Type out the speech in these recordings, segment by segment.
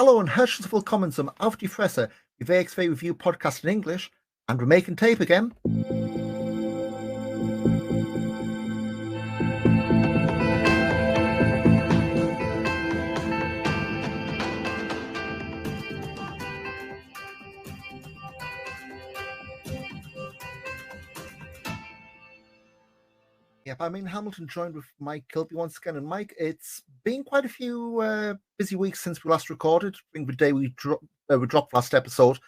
Hallo und herzlich willkommen zum Auf die Fresse, the VXV review podcast in English, and we're making tape again. Yep, I'm in Hamilton, joined with Mike Kilby once again. And Mike, it's been quite a few busy weeks since we last recorded. Being the day we dropped last episode,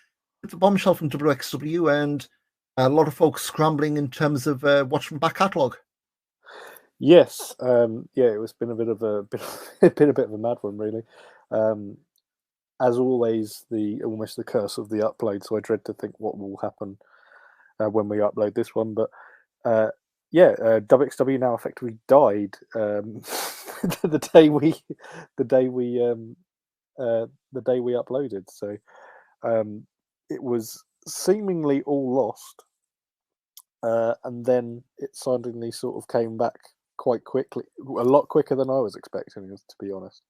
it's a bombshell from WXW, and a lot of folks scrambling in terms of watching back catalogue. Yes, it was been a bit of a mad one, really. As always, almost the curse of the upload. So I dread to think what will happen when we upload this one. But WXW now effectively died the day we uploaded. So it was seemingly all lost, and then it suddenly sort of came back quite quickly, a lot quicker than I was expecting, to be honest.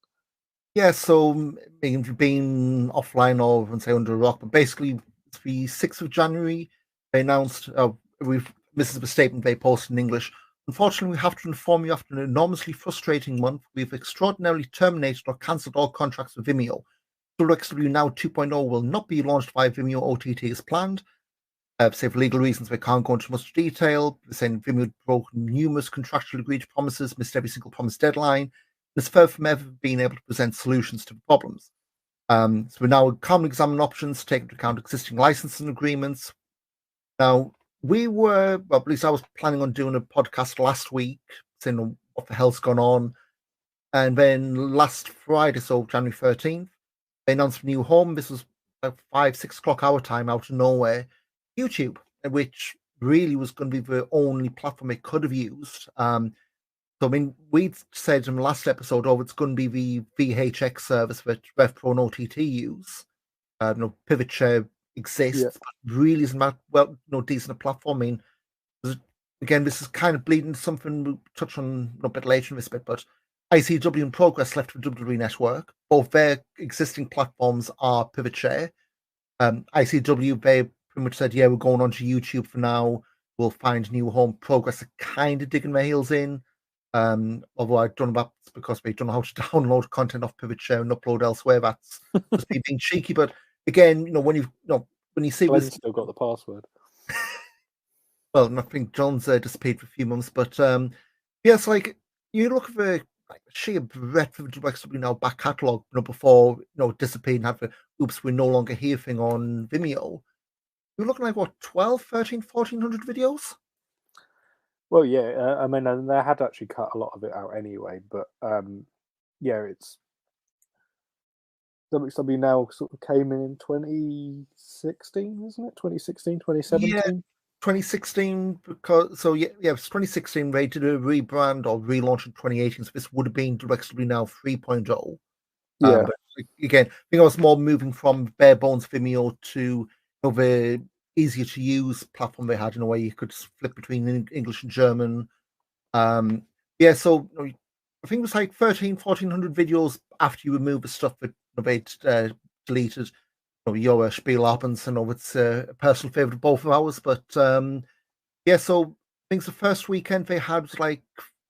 Yeah, so being offline or say under a rock, but basically the 6th of January, they announced, this is the statement they posted in English. Unfortunately, we have to inform you after an enormously frustrating month, we've extraordinarily terminated or cancelled all contracts with Vimeo. WXW Now 2.0 will not be launched via Vimeo OTT as planned. Say for legal reasons, they can't go into much detail. They're saying Vimeo broke numerous contractually agreed promises, missed every single promise deadline. It's far from ever being able to present solutions to the problems. So we're now calmly examining options to take into account existing licensing agreements. Now, we were, well, at least I was planning on doing a podcast last week, saying what the hell's gone on. And then last Friday, so January 13th, they announced a new home. This was about 5-6 o'clock our time out of nowhere. YouTube, which really was going to be the only platform they could have used. So, I mean, we said in the last episode, it's going to be the VHX service that RevPro and OTT use. Pivot Share exists, but really isn't that decent a platform. I mean, again, this is kind of bleeding something we'll touch on a bit later in this bit, but ICW and Progress left for WWE Network. Both their existing platforms are Pivot Share. ICW, they pretty much said, yeah, we're going on to YouTube for now. We'll find a new home. Progress are kind of digging their heels in. Although I don't know that's because they don't know how to download content off Pivot Share and upload elsewhere. That's just me being cheeky. But again, when you see Glenn's still got the password. Well, I think John's disappeared for a few months, but it's like you look at the sheer breadth of the WXW Now back catalogue, before disappeared and have the oops, we're no longer here thing on Vimeo. You're looking like what, 12, 13, 1400 videos? Well, yeah, I mean, and they had actually cut a lot of it out anyway, but it's WXW Now sort of came in 2016, isn't it? 2016, 2017? Yeah, 2016, because it was 2016. They did a rebrand or relaunch in 2018, so this would have been WXW Now 3.0. Yeah. But again, I think I was more moving from bare bones Vimeo to the easier to use platform they had in a way you could flip between English and German. So I think it was like 1,400 videos after you remove the stuff that they deleted. Your spiel happens, and it's a personal favorite of both of ours. But so I think the first weekend they had like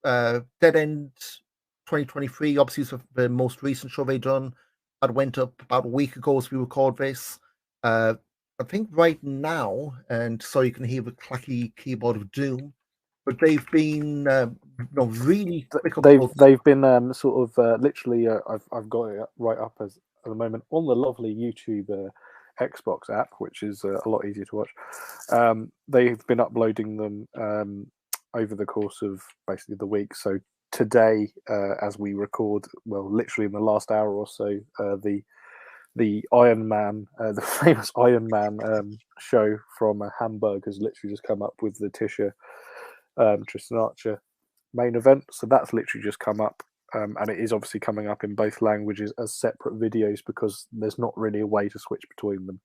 Dead End 2023. Obviously, it's the most recent show they done. That went up about a week ago as we record this. I think right now, and so you can hear the clacky keyboard of doom, but they've been really quick. They've been sort of literally. I've got it right up at the moment on the lovely YouTube Xbox app, which is a lot easier to watch. They've been uploading them over the course of basically the week. So today, as we record, well, literally in the last hour or so, the Iron Man, the famous Iron Man show from Hamburg has literally just come up with the Tisha Tristan Archer main event. So that's literally just come up, and it is obviously coming up in both languages as separate videos because there's not really a way to switch between them.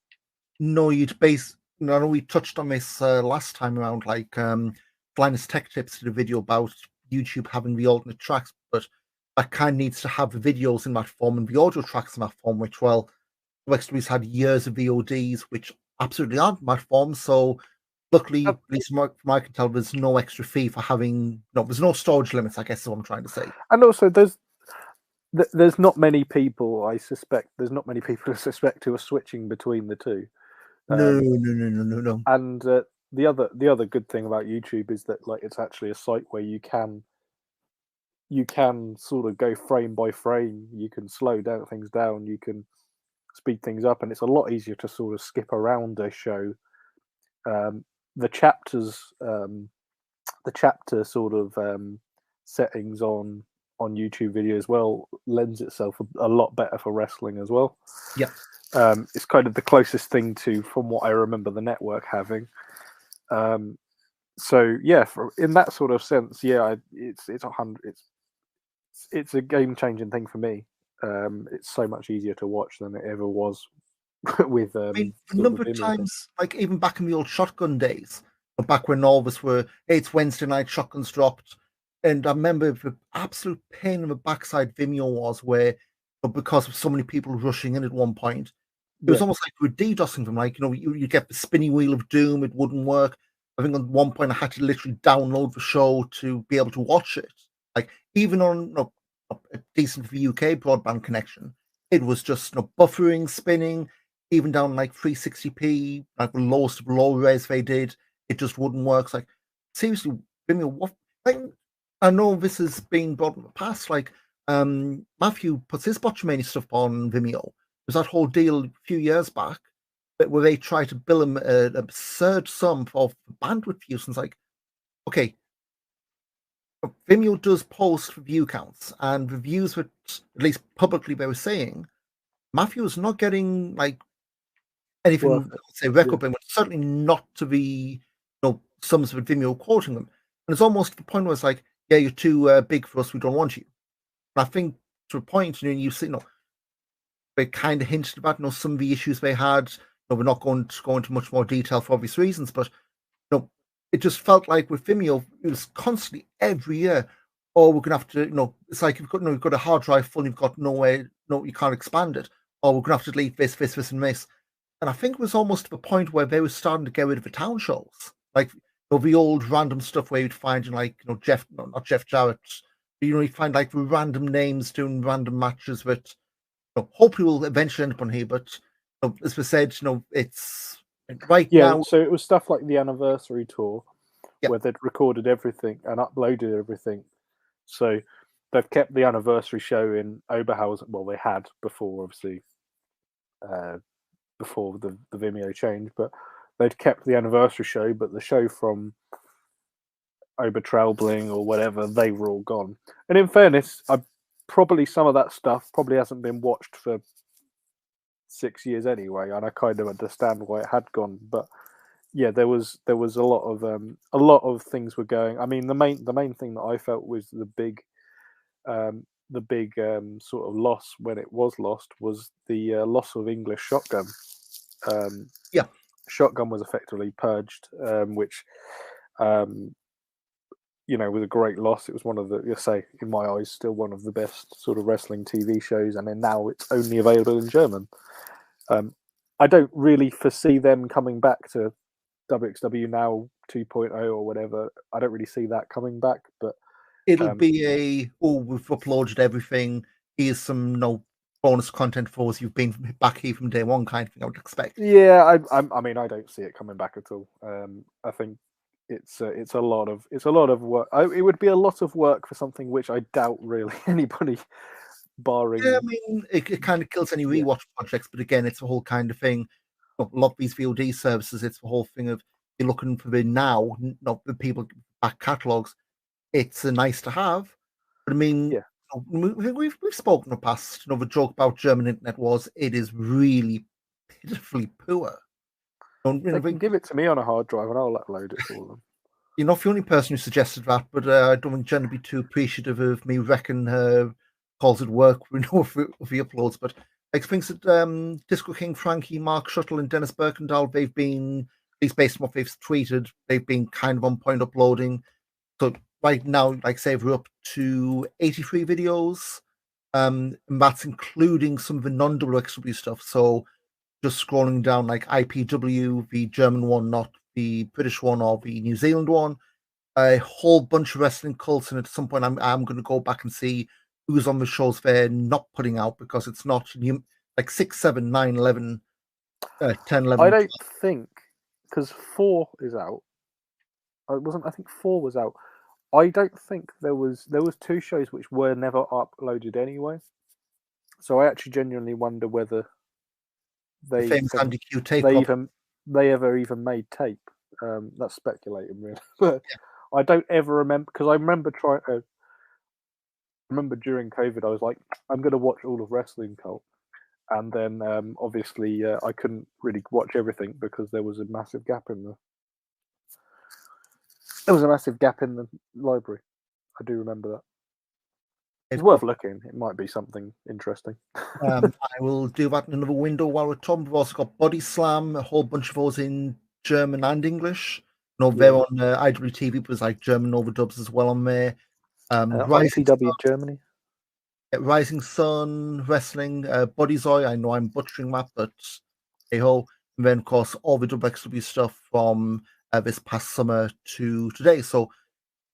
No, you'd base. I know we touched on this last time around, like Linus Tech Tips did a video about YouTube having the alternate tracks, but that kind of needs to have the videos in that form and the audio tracks in that form, which, well, WXW's had years of VODs, which absolutely aren't in that form. So luckily, at least from what I can tell, there's no extra fee for having, no, there's no storage limits, I guess is what I'm trying to say. And also, there's not many people, I suspect, who are switching between the two. No. And the other good thing about YouTube is that, like, it's actually a site where you can sort of go frame by frame. You can slow things down. You can speed things up, and it's a lot easier to sort of skip around a show. The chapter sort of settings on YouTube video as well lends itself a lot better for wrestling as well. Yeah. It's kind of the closest thing to, from what I remember, the network having. So yeah, in that sort of sense, yeah, it's a game-changing thing for me. It's so much easier to watch than it ever was with. I mean, a number of times, like even back in the old Shotgun days, back when all of us were, hey, it's Wednesday night, Shotguns dropped, and I remember the absolute pain in the backside Vimeo was, where because of so many people rushing in at one point, it was almost like we were DDoSing them. Like, you get the spinning wheel of doom, it wouldn't work. I think at one point I had to literally download the show to be able to watch it. Like, even on a decent UK broadband connection, it was just buffering, spinning, even down like 360p, like the lowest of low res they did, it just wouldn't work. It's like, seriously, Vimeo, what? Like, I know this has been brought in the past. Like, Matthew puts his Botchamania stuff on Vimeo. There's that whole deal a few years back where they try to bill him an absurd sum for bandwidth use. And it's like, okay, Vimeo does post review counts, and reviews that, at least publicly, they were saying Matthew is not getting like anything, say, record, but certainly not to the sums of Vimeo quoting them. And it's almost the point where it's like, yeah, you're too big for us, we don't want you. And I think to a point, you see, they kind of hinted about some of the issues they had. We're not going to go into much more detail for obvious reasons, but it just felt like with Vimeo, it was constantly every year, oh, we're gonna have to, it's like you've got a hard drive full, you've got nowhere, you can't expand it, or we're gonna have to delete this, and this. And I think it was almost to the point where they were starting to get rid of the town shows, like the old random stuff where you'd find not Jeff Jarrett, but you find like the random names doing random matches that hopefully will eventually end up on here. But as we said, it's right now. So it was stuff like the anniversary tour, where they'd recorded everything and uploaded everything. So they've kept the anniversary show in Oberhausen. Well, they had before, obviously, before the Vimeo change, but they'd kept the anniversary show. But the show from Obertraubling or whatever, they were all gone. And in fairness, probably some of that stuff probably hasn't been watched for 6 years anyway, and I kind of understand why it had gone. But yeah, there was a lot of things were going. I mean, the main thing that I felt was the big sort of loss when it was lost was the loss of English Shotgun. Shotgun was effectively purged, which was a great loss. It was one of the, in my eyes, still one of the best sort of wrestling TV shows, and then now it's only available in German. I don't really foresee them coming back to WXW Now 2.0 or whatever. I don't really see that coming back, but it'll be we've uploaded everything. Here's some bonus content for us. You've been back here from day one, kind of thing. I would expect. Yeah, I mean, I don't see it coming back at all. I think it's a lot of work. It would be a lot of work for something which I doubt really anybody. Barring, yeah, I mean, it kind of kills any rewatch projects, but again, it's a whole kind of thing. A lot of these VOD services, it's the whole thing of you're looking for the now, not the people back catalogs. It's a nice to have, but I mean, we've spoken in the past. The joke about German internet was it is really pitifully poor. They can give it to me on a hard drive, and I'll upload it for them. You're not the only person who suggested that, but I don't want Jen to be too appreciative of me wrecking calls at work for the uploads. But I think that Disco King, Frankie, Mark Shuttle, and Dennis Birkendahl, they've been, at least based on what they've tweeted, they've been kind of on point uploading. So right now, like say, we're up to 83 videos. And that's including some of the non-WXW stuff. So just scrolling down like IPW, the German one, not the British one or the New Zealand one, a whole bunch of wrestling cults. And at some point, I'm going to go back and see who's on the shows they're not putting out because it's not like 6, 7, 9, 11, 10, 11. I don't think, because 4 is out. I think 4 was out. I don't think there was 2 shows which were never uploaded anyway. So I actually genuinely wonder whether they ever even made tape. That's speculating, really. But I don't ever remember, because I remember during COVID, I was like, I'm going to watch all of Wrestling Cult, and then obviously I couldn't really watch everything because there was a massive gap in the. There was a massive gap in the library. I do remember that. It's worth looking. It might be something interesting. I will do that in another window while we're talking. We've also got Body Slam, a whole bunch of those in German and English. No, they're on IWTV, but there's like German overdubs as well on there. ICW Germany. Rising Sun Wrestling, Bodyzoy. I know I'm butchering that, but hey ho. And then, of course, all the WXW stuff from this past summer to today. So,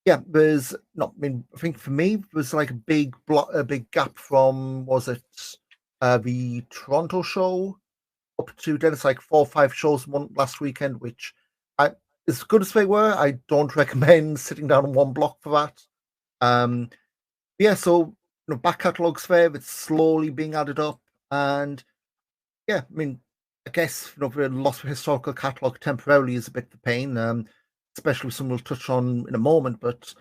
yeah, there's not. I mean, I think for me, there's like a big gap from the Toronto show up to then. It's like 4 or 5 shows last weekend, which as good as they were, I don't recommend sitting down on one block for that. Yeah, so back catalogues there, it's slowly being added up, and yeah, I mean, I guess the loss of historical catalogue temporarily is a bit of a pain, especially some we'll touch on in a moment. But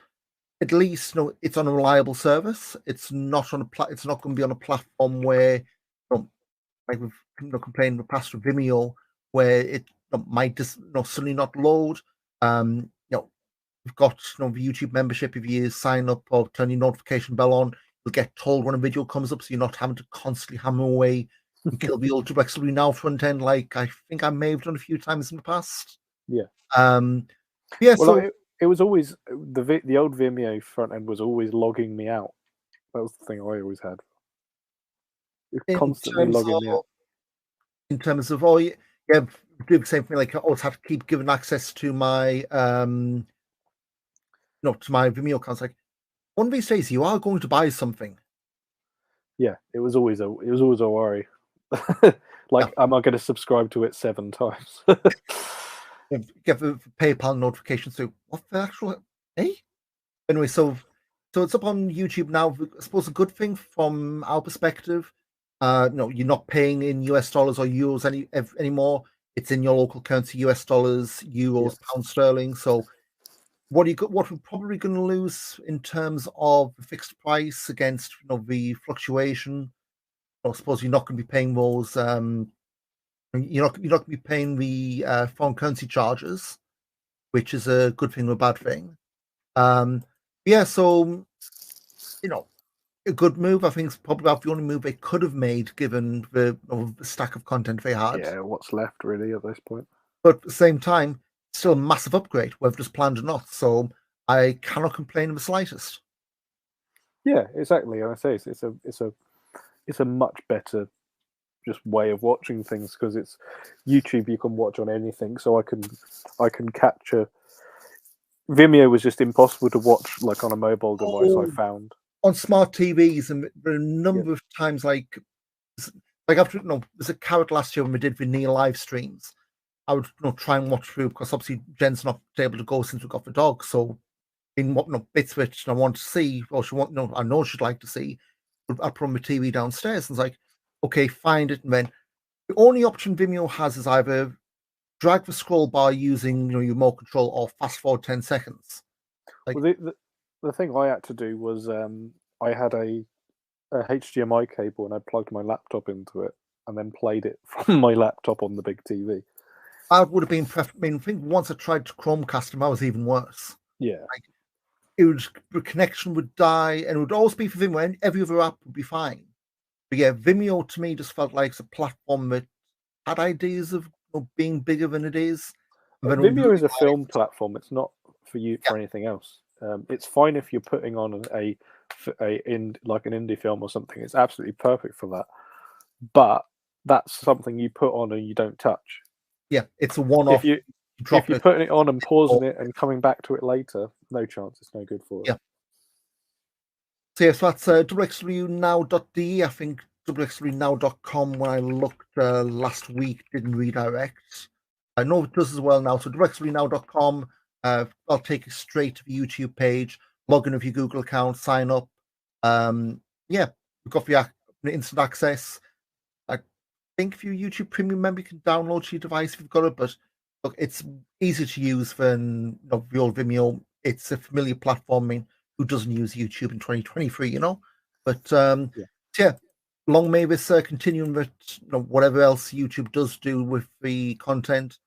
at least it's on a reliable service. It's not on it's not going to be on a platform where like we've complained in the past with Vimeo, where it might just suddenly not load. We've got the YouTube membership. If you sign up or turn your notification bell on, you'll get told when a video comes up, so you're not having to constantly hammer away and kill the old WXW Now front end, like I think I may have done a few times in the past. Yeah. Yeah. Well, so it was always the old Vimeo front end was always logging me out. That was the thing I always had. It constantly logging me out. In terms of do the same thing. Like I always have to keep giving access to my to my Vimeo account. Like one of these days you are going to buy something. Yeah, it was always a worry. Am I going to subscribe to it 7 times? Get the PayPal notifications. So what the actual Anyway, so it's up on YouTube now. I suppose a good thing from our perspective. You're not paying in US dollars or euros anymore. It's in your local currency: US dollars, euros, pound sterling. So what we're probably going to lose in terms of the fixed price against the fluctuation. I suppose you're not going to be paying those. You're not going to be paying the foreign currency charges, which is a good thing or a bad thing. Yeah, so a good move. I think it's probably about the only move they could have made given the stack of content they had. Yeah, what's left really at this point. But at the same time, still a massive upgrade, whether just planned or not. So I cannot complain in the slightest. Yeah, exactly. I say it's a much better just way of watching things, because it's YouTube. You can watch on anything, so I can capture. Vimeo was just impossible to watch like on a mobile device. I found on smart TVs, and there are a number of times like after there's a carrot last year when we did the Neil live streams. I would try and watch through, because obviously Jen's not able to go since we got the dog. So in what bits which I want to see, or I know she'd like to see, I put on the TV downstairs, and it's like, okay, find it, and then the only option Vimeo has is either drag the scroll bar using your remote control or fast forward 10 seconds. The thing I had to do was I had a HDMI cable, and I plugged my laptop into it and then played it from my laptop on the big TV. That would have been preferable. I mean, I think once I tried to Chromecast them, that was even worse. Yeah. The connection would die, and it would always be for Vimeo, and every other app would be fine. But yeah, Vimeo to me just felt like it's a platform that had ideas of being bigger than it is. Vimeo is a film platform. It's not for anything else. It's fine if you're putting on like an indie film or something. It's absolutely perfect for that. But that's something you put on and you don't touch. Yeah, it's a one-off. If you're putting it on and pausing it and coming back to it later, no chance. It's no good for it. Yeah. So yes, that's wxwnow.de. I think wxwnow.com, when I looked last week, didn't redirect. I know it does as well now. So wxwnow.com, I'll take you straight to the YouTube page, log in with your Google account, sign up. Yeah, we've got the instant access. I think if you're a YouTube Premium member, you can download to your device if you've got it. But look, it's easy to use than the old Vimeo. It's a familiar platform. I mean, who doesn't use YouTube in 2023, But yeah, long may this continue, but whatever else YouTube does do with the content.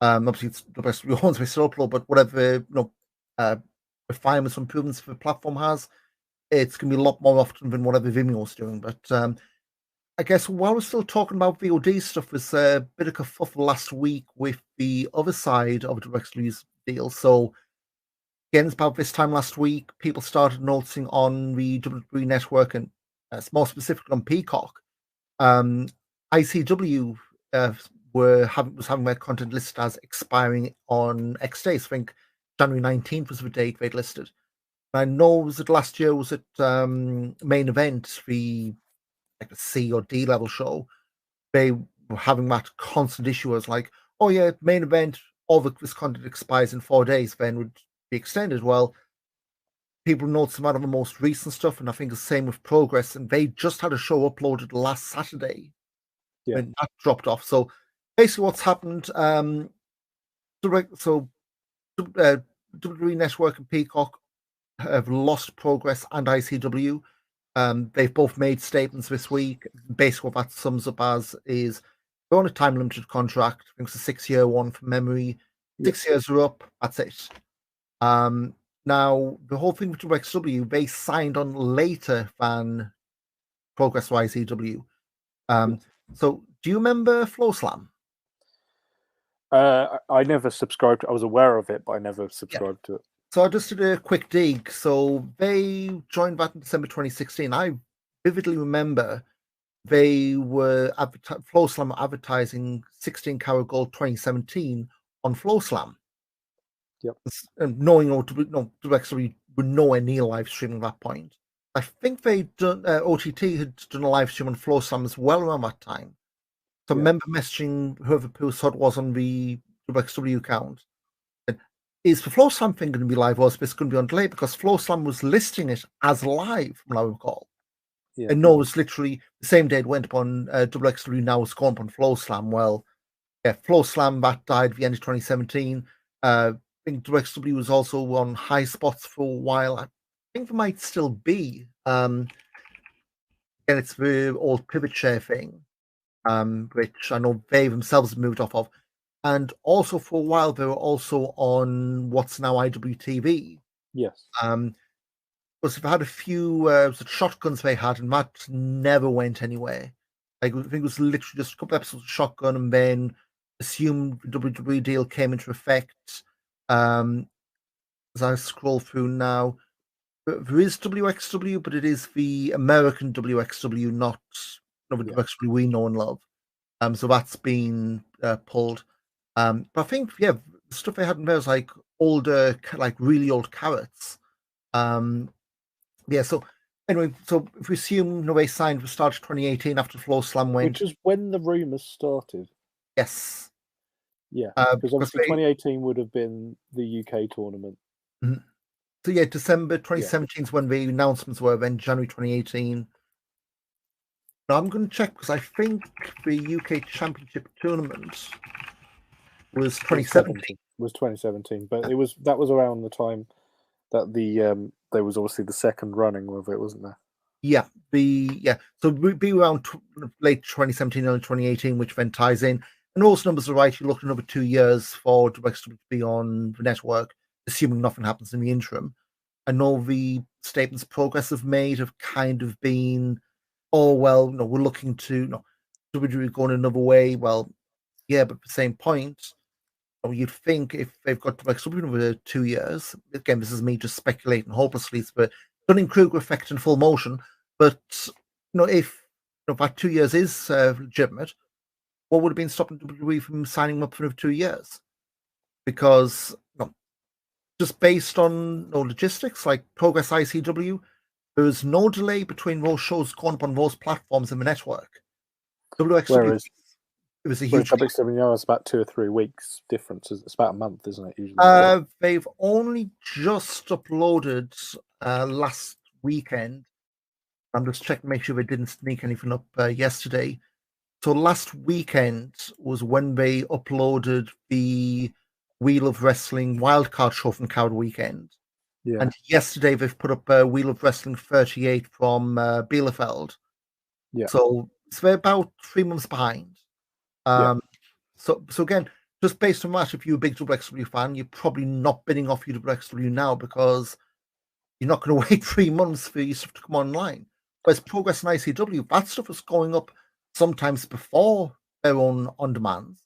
Obviously, it's the best we want to still upload, but whatever refinements, improvements the platform has, it's going to be a lot more often than whatever Vimeo's doing. But I guess while we're still talking about VOD stuff, there's a bit of kerfuffle last week with the other side of the DirectV's deal. So again, it's about this time last week, people started noticing on the WWE Network and more specifically on Peacock, ICW was having their content listed as expiring on X days. I think January 19th was the date they'd listed. I know was it last year, was it Main Event, the C or D level show, they were having that constant issue as like, oh yeah, Main Event, all this content expires in 4 days, then would be extended. Well, people noticed them out of the most recent stuff, and I think the same with Progress, and they just had a show uploaded last Saturday. Yeah. And that dropped off. So basically what's happened, WWE Network and Peacock have lost Progress and ICW. They've both made statements this week. Basically, what that sums up as is they're on a time limited contract. I think it's a 6-year one from memory. 6 years are up. That's it. Now, the whole thing with WXW, they signed on later than Progress or ICW. So, do you remember Flow Slam? I never subscribed. I was aware of it, but I never subscribed to it. So I just did a quick dig. So they joined back in December 2016. I vividly remember they were Flow Slam advertising 16 Karat Gold 2017 on Flow Slam. Yep. And knowing WXW were nowhere near live streaming at that point. I think they'd done OTT had done a live stream on Flow Slam as well around that time. So I remember messaging whoever Pusod was on the WXW account. Is the Flow Slam thing going to be live, or is this going to be on delay? Because Flow Slam was listing it as live, from what I recall. Yeah. And no, it was literally the same day it went up on WXW, now it's gone up on Flow Slam. Well, yeah, Flow Slam, that died at the end of 2017. I think WXW was also on high spots for a while. I think there might still be. And it's the old pivot share thing, which I know they themselves have moved off of. And also for a while, they were also on what's now IWTV. Yes. Because they've had a few shotguns they had, and that never went anywhere. Like, I think it was literally just a couple episodes of Shotgun, and then assumed the WWE deal came into effect. As I scroll through now, there is WXW, but it is the American WXW, not the WXW we know and love. So that's been pulled. But I think, the stuff they had in there was like older, like really old carrots. So anyway, so if we assume they signed for start of 2018 after Flow Slam went. Which is when the rumours started. Yes. Yeah, because obviously 2018 would have been the UK tournament. Mm-hmm. So yeah, December 2017 is when the announcements were, then January 2018. Now I'm going to check because I think the UK Championship tournament was 2017. Was 2017, but that was around the time that there was obviously the second running of it, wasn't there? Yeah, so it would be around late 2017, early 2018, which then ties in. And those numbers are right. You look at another 2 years for WXW to be on the network, assuming nothing happens in the interim. I know the statements Progress have made have kind of been, oh, well, we're looking to, WWE going another way. Well, yeah, but at the same point, you'd think if they've got like something over 2 years, again, this is me just speculating hopelessly, it's the Dunning-Kruger effect in full motion. But if that 2 years is legitimate, what would have been stopping WWE from signing them up for 2 years? Because just based on logistics, like Progress ICW, there was no delay between those shows going up on those platforms in the network. WXW, it was a huge. WXW is about 2 or 3 weeks difference. It's about a month, isn't it? Usually, they've only just uploaded last weekend. I'm just checking to make sure they didn't sneak anything up yesterday. So last weekend was when they uploaded the Wheel of Wrestling wildcard show from Coward Weekend. Yeah. And yesterday they've put up Wheel of Wrestling 38 from Bielefeld. Yeah. So they're about 3 months behind. So again, just based on that, if you're a big WXW fan, you're probably not bidding off WXW now because you're not going to wait 3 months for your stuff to come online. Whereas Progress and ICW, that stuff is going up sometimes before their own on-demands.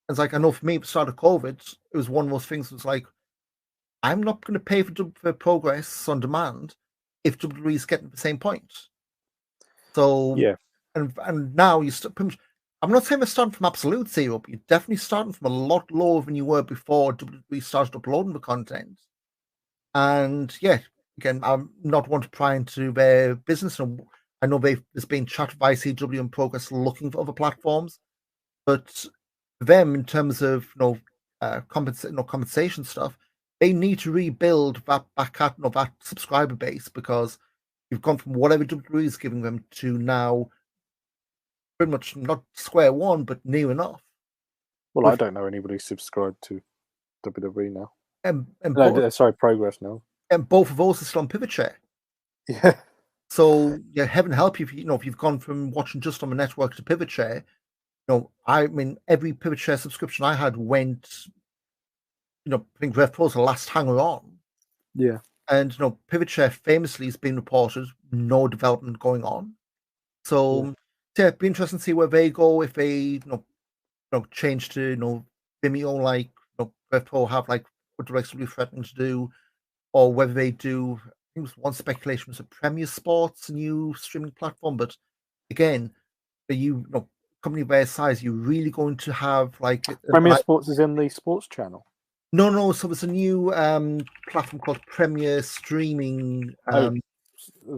It's like, I know for me, at the start of COVID, it was one of those things that was like, I'm not going to pay for Progress on demand if WWE is getting the same point. So, yeah. And now you I'm not saying they're starting from absolute zero, but you're definitely starting from a lot lower than you were before WWE started uploading the content. And yeah, again, I'm not one to pry into their business. And I know there's been chat of ICW and Progress looking for other platforms, but them in terms of compensation stuff, they need to rebuild that that subscriber base because you've gone from whatever WWE is giving them to now pretty much not square one, but near enough. Well, I don't know anybody subscribed to WWE now. Sorry, Progress now. And both of those are still on Pivot Share. Yeah. So yeah, heaven help you if if you've gone from watching just on the network to Pivot Share. I mean, every Pivot Share subscription I had went. I think Rev Pro's the last hanger on. Yeah. And Pivot Share famously has been reported no development going on. So yeah, it'd be interesting to see where they go if they change to Vimeo like Rev Pro have like what direction threatening to do, or whether they do. I think it was one speculation was a Premier Sports new streaming platform, but again, company of their size, you're really going to have like Premier Sports is in the sports channel. No. So there's a new platform called Premier Streaming. As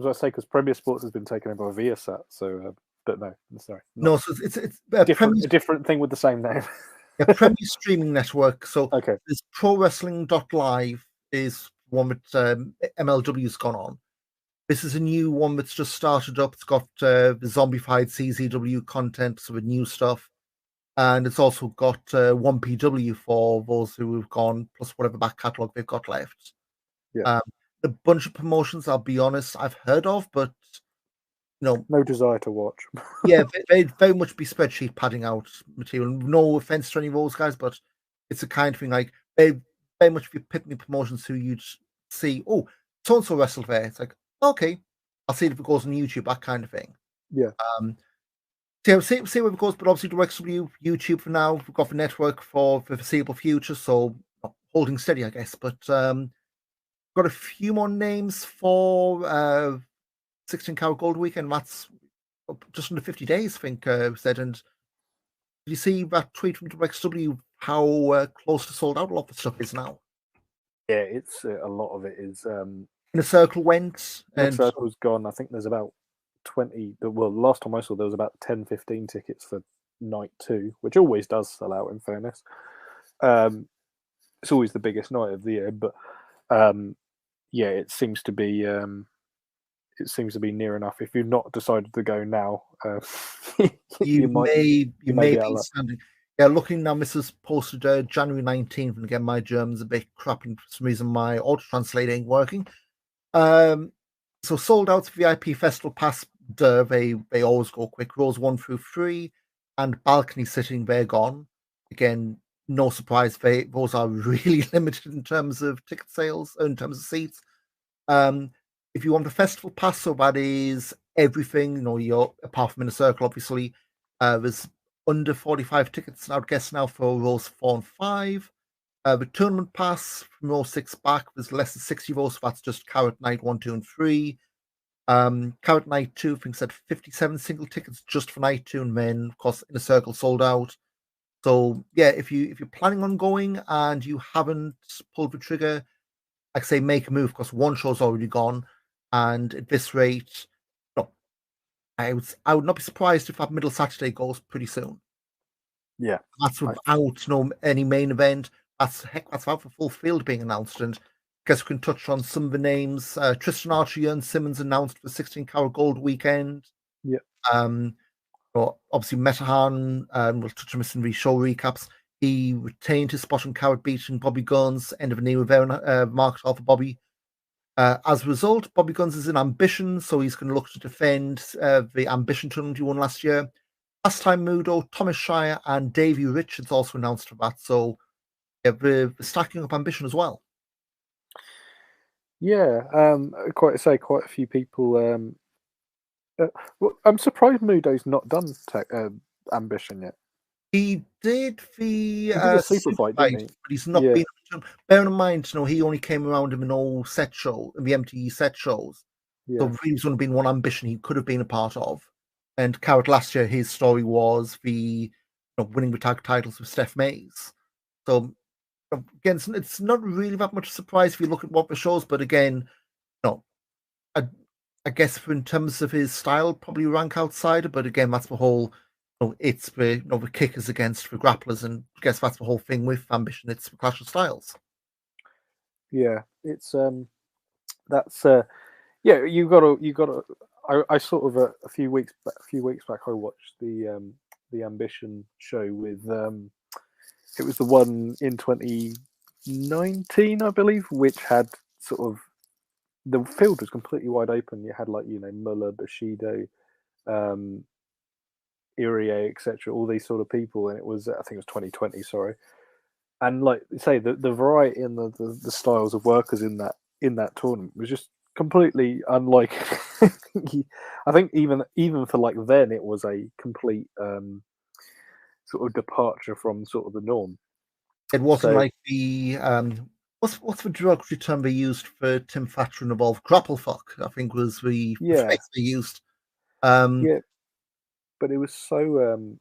I say, because Premier Sports has been taken over by Viasat. So, but no, sorry. No, so it's a different thing with the same name. A Premier Streaming Network. So okay, there's ProWrestling.live is one that MLW's gone on. This is a new one that's just started up. It's got the zombified CZW content, so with new stuff. And it's also got 1PW for those who have gone, plus whatever back catalogue they've got left. Yeah. A bunch of promotions, I'll be honest, I've heard of, but no desire to watch. Yeah, they'd very much be spreadsheet padding out material. No offense to any of those guys, but it's a kind of thing like they very much be picking promotions who you'd see, oh, so-and-so wrestled there. It's like, okay, I'll see if it goes on YouTube, that kind of thing. Yeah. See where it goes, but obviously WXW, YouTube for now. We've got the network for the foreseeable future, so holding steady, I guess. But got a few more names for 16 Carat Gold Weekend. That's just under 50 days, I think said. And did you see that tweet from WXW how close to sold out a lot of stuff is now? Yeah, it's a lot of it is. In a Circle went. And Circle's gone. I think there's about 20. Well, last time I saw there was about 10, 15 tickets for night 2, which always does sell out. In fairness, it's always the biggest night of the year. But yeah, it seems to be. It seems to be near enough. If you've not decided to go now, you may be standing. Yeah, looking now, this is posted January 19th, and again, my German's a bit crap, and for some reason my auto translate ain't working. So sold out VIP Festival Pass. They always go quick. Rows 1 through 3, and balcony sitting, they're gone. Again, no surprise. Those are really limited in terms of ticket sales, in terms of seats. If you want the festival pass, so that is everything, you're apart from Inner Circle, obviously. There's under 45 tickets, I would guess now, for rows 4 and 5. The tournament pass from row 6 back was less than 60 rows, so that's just Carrot Night 1, 2, and 3. Carrot Night 2, I think, said 57 single tickets just for Night 2, and then, of course, Inner Circle sold out. So, yeah, if you're planning on going and you haven't pulled the trigger, I'd say make a move, because one show's already gone, and at this rate, no, I would not be surprised if that middle Saturday goes pretty soon. Yeah, That's without any main event. That's without the full field being announced. And I guess we can touch on some of the names. Tristan Archer and Simmons announced for 16 Karat Gold weekend. Yeah. But obviously Metahan, we'll touch on this in the show recaps. He retained his spot on Carrot beating Bobby Guns, end of an era there, marked off for Bobby. As a result, Bobby Guns is in Ambition, so he's going to look to defend the Ambition tournament he won last year. Last time Mudo, Thomas Shire, and Davey Richards also announced for that. So yeah, we're stacking up Ambition as well. Yeah, quite a few people. I'm surprised Mudo's not done Ambition yet. He did the super fight, didn't he? But he's not been. Bearing in mind, he only came around him in all set show, in the MTE set shows. Yeah. So really, only been one Ambition he could have been a part of. And Carrot last year, his story was the winning the tag titles with Steph Mays. So again, it's not really that much surprise if you look at what the shows. But again, I guess in terms of his style, probably rank outsider. But again, that's the whole. It's the the kickers against the grapplers, and I guess that's the whole thing with Ambition. It's the clash of styles. Yeah, it's that's yeah. You gotta. I sort of a few weeks back, I watched the Ambition show with it was the one in 2019, I believe, which had sort of the field was completely wide open. You had Muller, Bushido, Irie, etc., all these sort of people, and it was, I think it was 2020, sorry. And like you say, the variety and the styles of workers in that tournament was just completely unlike. I think even for like then, it was a complete sort of departure from sort of the norm. It wasn't like the what's the derogatory term they used for Tim Thatcher and Evolve? Grapple fuck, I think, was the phrase they used. Yeah. But it was so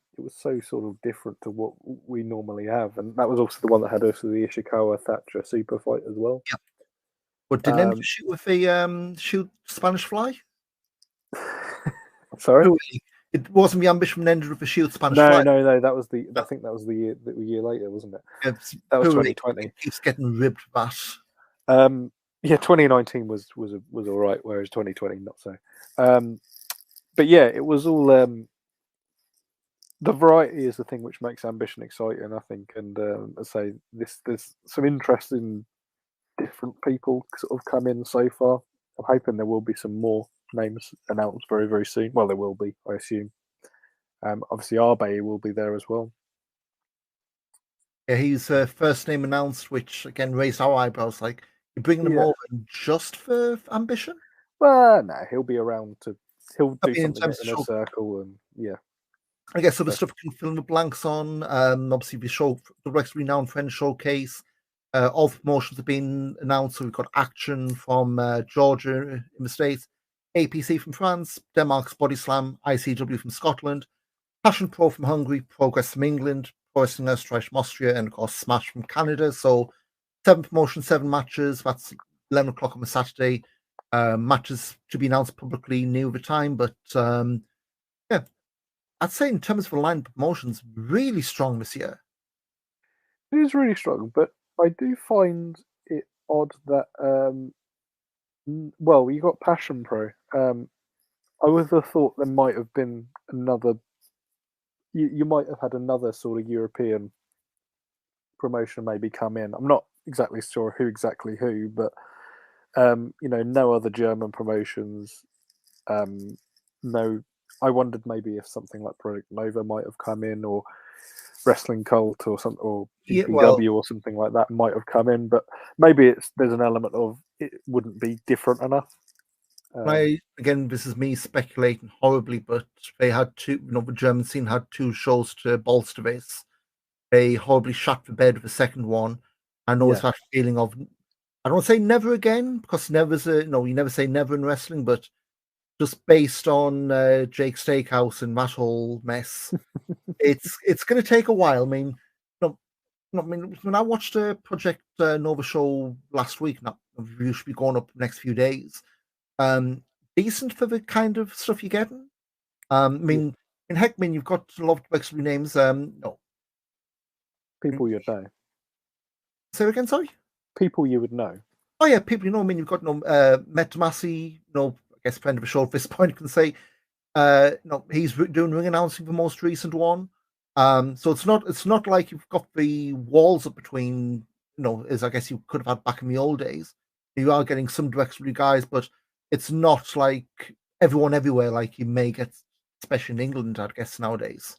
sort of different to what we normally have, and that was also the one that had also the Ishikawa Thatcher super fight as well. Yeah. But didn't anyone shoot with a shoot Spanish Fly? Sorry, it wasn't the Ambition ended with a shoot Spanish Fly. No. That was I think that was the year later, wasn't it? That was 2020. It keeps getting ribbed that. Yeah, 2019 was all right, whereas 2020 not so. But yeah, it was all. The variety is the thing which makes Ambition exciting, I think, and I say there's some interesting different people sort of come in so far. I'm hoping there will be some more names announced very, very soon. Well, there will be, I assume. Obviously, Arbe will be there as well. Yeah, he's first name announced, which again raised our eyebrows. Like, you're bringing him over just for Ambition? Well, no, he'll be around to. He'll do something in a circle, and yeah. I guess other stuff we can fill in the blanks on. Obviously, the Rex Renowned Friends Showcase. All the promotions have been announced. So we've got Action from Georgia in the States, APC from France, Denmark's Body Slam, ICW from Scotland, Passion Pro from Hungary, Progress from England, Pro Wrestling Österreich from Austria, and of course Smash from Canada. So 7 promotions, 7 matches. That's 11 o'clock on the Saturday. Matches to be announced publicly near the time, but yeah. I'd say in terms of the line promotions, really strong this year. It is really strong, but I do find it odd that, well, you got Passion Pro. I would have thought there might have been another. You might have had another sort of European promotion maybe come in. I'm not exactly sure who, but no other German promotions. No. I wondered maybe if something like Project Nova might have come in, or Wrestling Cult, or something, or EPW or something like that might have come in. But maybe there's an element of it wouldn't be different enough. Again, this is me speculating horribly, but they had two, the German scene had two shows to bolster this. They horribly shot the bed with the second one. I know it's Yeah. that feeling of, I don't say never again, because never's you never say never in wrestling, but just based on Jake Steakhouse and that whole mess, it's going to take a while. I mean, when I watched the Project Nova show last week, now review should be going up next few days. Decent for the kind of stuff you're getting. I mean, in Heckman, you've got a lot of extra names. No, people you'd know. say again, sorry. People you would know. Oh yeah, people you know. I mean, you've got Matt Tomasi. I guess friend of a show at this point can say. No, he's doing ring announcing the most recent one. So it's not like you've got the walls up between. As I guess you could have had back in the old days. You are getting some direct guys, but it's not like everyone everywhere like you may get, especially in England, I guess nowadays.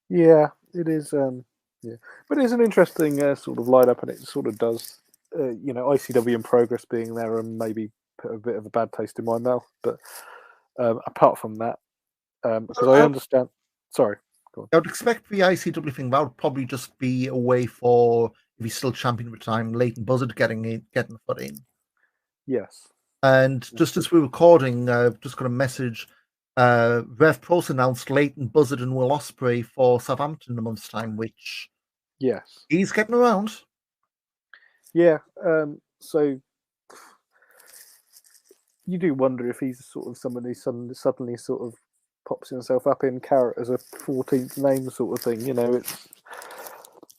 Yeah, it is. Yeah, but it's an interesting sort of lineup, and it sort of does. ICW in progress being there and maybe put a bit of a bad taste in my mouth. But apart from that, because I understand. Sorry, go on. I would expect the ICW thing that would probably just be a way for, if he's still champion at the time, Leighton Buzzard getting the foot in. Yes. And just as we're recording, just got a message. Rev Pros announced Leighton Buzzard and Will Ospreay for Southampton in a month's time, which he's getting around. Yeah. So you do wonder if he's sort of someone who suddenly sort of pops himself up in Carrot as a 14th name sort of thing. It's.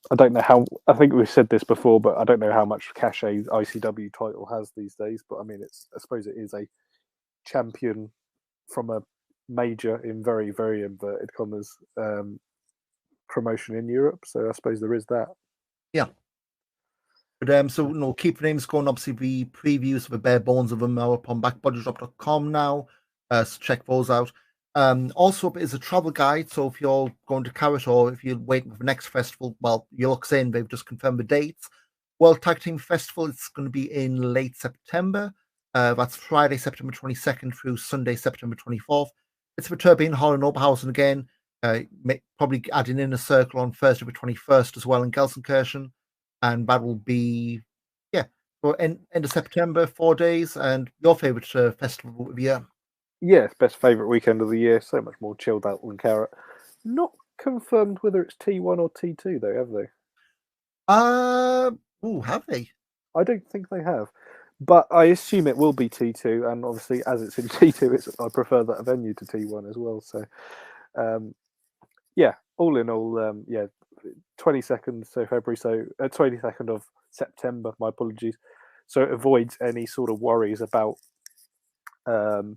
I don't know how. I think we've said this before, but I don't know how much cachet ICW title has these days. But I mean, I suppose it is a champion from a major, in very, very inverted commas, promotion in Europe. So I suppose there is that. Yeah. But so keep the names going. Obviously, the previews of the bare bones of them are up on backbodydrop.com now. So check those out. Also, is a travel guide. So if you're going to Carrot or if you're waiting for the next festival, well, you're saying they've just confirmed the dates. World Tag Team Festival, it's going to be in late September. That's Friday, September 22nd through Sunday, September 24th. It's for Turbine Hall in Oberhausen again. Probably adding in a circle on Thursday, the 21st as well in Gelsenkirchen. And that will be, for end of September, 4 days. And your favourite festival of the year? Yeah, best favourite weekend of the year. So much more chilled out than Carrot. Not confirmed whether it's T1 or T2 though, have they? Have they? I don't think they have, but I assume it will be T2. And obviously, as it's in T2, I prefer that venue to T1 as well. So, all in all, 22nd so February, so 22nd of September. My apologies. So it avoids any sort of worries about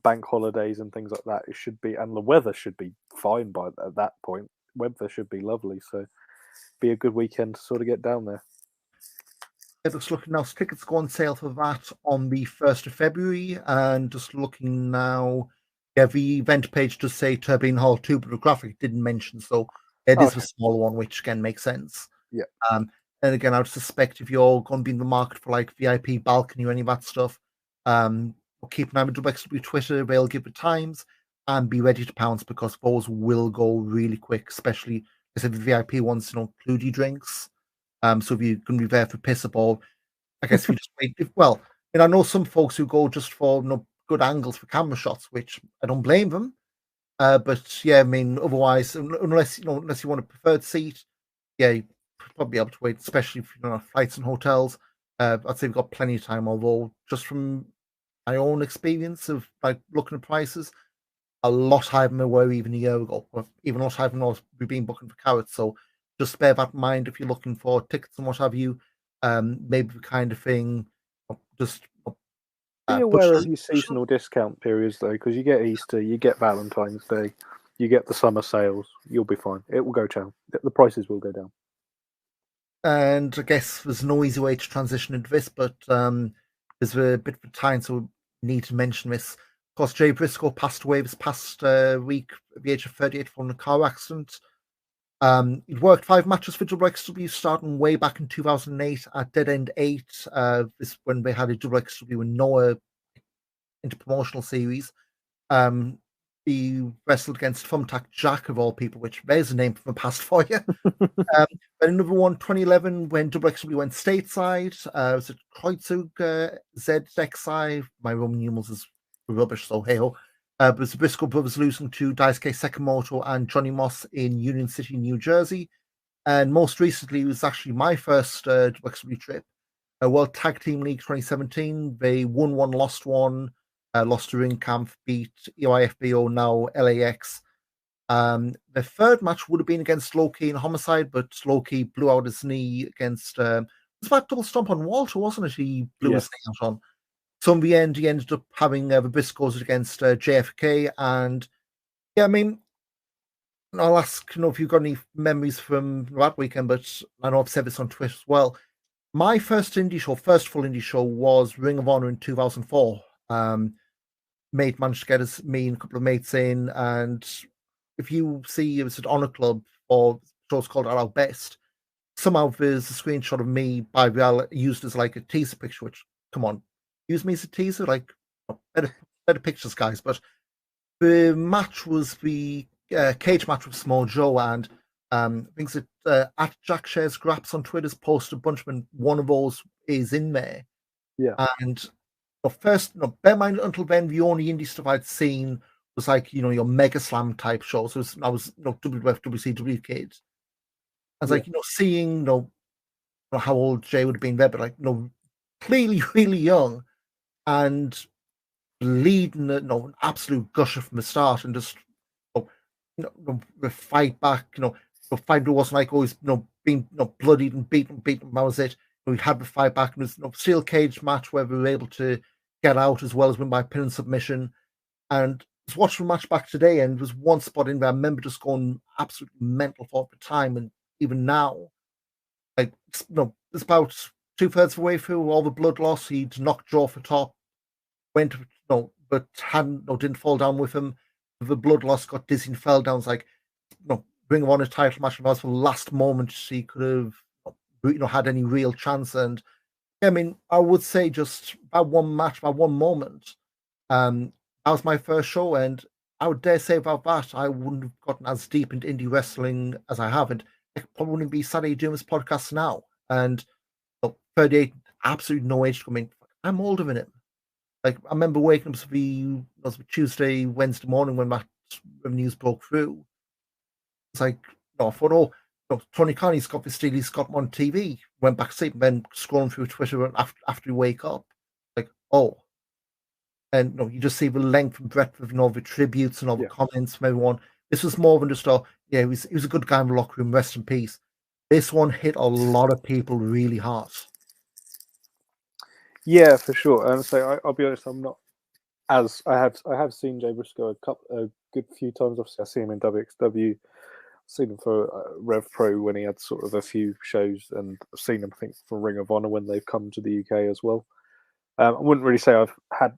bank holidays and things like that. It should be, and the weather should be fine at that point. Weather should be lovely, so be a good weekend to sort of get down there. It looks looking now. Tickets go on sale for that on the 1st of February, and just looking now, the event page does say Turbine Hall 2, but the graphic didn't mention, so it is a smaller one, which again makes sense. Yeah. And again, I would suspect if you're going to be in the market for like VIP balcony or any of that stuff, keep an eye on WXW Twitter. They'll give it times and be ready to pounce because those will go really quick, especially I said the VIP ones, include you drinks. So if you're going to be there for piss a ball, I guess if you just wait. I know some folks who go just for good angles for camera shots, which I don't blame them. But yeah, I mean, otherwise, unless you want a preferred seat, yeah, you probably be able to wait, especially if you flights and hotels. I'd say we've got plenty of time. Although, just from my own experience of like looking at prices, a lot higher than they were even a year ago, or even a lot higher than we've been booking for Carrots. So just bear that in mind if you're looking for tickets and what have you. Maybe the kind of thing, just be aware of your seasonal discount periods though, because you get Easter, you get Valentine's Day, you get the summer sales. You'll be fine. It will go down. The prices will go down. And I guess there's no easy way to transition into this, but there's a bit of time, so we need to mention this. Of course, Jay Briscoe passed away this past week at the age of 38 from a car accident. He'd worked 5 matches for WXW starting way back in 2008 at Dead End 8. This when they had a WXW with Noah interpromotional series. He wrestled against Thumbtack Jack, of all people, which there's a name from the past for you. But another one, 2011, when WXW went stateside, it was at Kreutzug ZXI. My Roman numerals is rubbish, so hey-ho. But it was the Briscoe brothers losing to Daisuke Sekimoto and Johnny Moss in Union City, New Jersey. And most recently, it was actually my first WXW trip. World Tag Team League 2017. They won one, lost one, lost to Ring Camp, beat EYFBO, now LAX. The third match would have been against Loki and Homicide, but Loki blew out his knee against. It was that double stomp on Walter, wasn't it? He blew his knee out on. So in the end, he ended up having the Briscoes against JFK, and yeah, I mean, I'll ask if you've got any memories from that weekend, but I know I've said this on Twitter as well. My first full indie show was Ring of Honor in 2004. Mate managed to get me and a couple of mates in, and if you see it was at Honor Club or shows called Our Best, somehow there's a screenshot of me by Real used as like a teaser picture, which, come on, use me as a teaser, like better pictures, guys. But the match was the cage match with Small Joe, and I think that at Jack Shares Graps on Twitter's posted a bunch of them. One of those is in there. Yeah. And first, bear in mind, until then, the only indie stuff I'd seen was like, your Mega Slam type shows. So I was WWF, WCW kids. I was like, seeing, how old Jay would have been there, but like, clearly really young and leading an absolute gusher from the start, and just the fight back, the fight wasn't like always being bloodied and beaten. That was it. We had the fight back, and it was a steel cage match where we were able to get out as well as win by pin and submission. And I was watching the match back today, and there was one spot in there I remember just going absolutely mental for the time, and even now, like it's about 2/3 of the way through all the blood loss. He'd knocked Joe for top, went but didn't fall down with him. The blood loss, got dizzy and fell down. It's like Ring of Honor title match, and that was the last moment he could have had any real chance. And I mean, I would say just that one match, that one moment, that was my first show, and I would dare say about that, I wouldn't have gotten as deep into indie wrestling as I have, and I probably wouldn't be Saturday doing this podcast now. And 38, absolutely no age to come in. I'm older than him. Like, I remember waking up to the Tuesday, Wednesday morning when that news broke through. It's like, I thought, Tony Khan's got this deal, he's got him on TV. Went back to sleep, and then scrolling through Twitter after you wake up, like, and you just see the length and breadth of the tributes and all the comments from everyone. This was more than just he was a good guy in the locker room, rest in peace. This one hit a lot of people really hard. Yeah, for sure. And so I'll be honest, I'm not as I have seen Jay Briscoe a good few times. Obviously, I see him in WXW. Seen him for Rev Pro when he had sort of a few shows, and I've seen him, I think, for Ring of Honor when they've come to the UK as well. I wouldn't really say I've had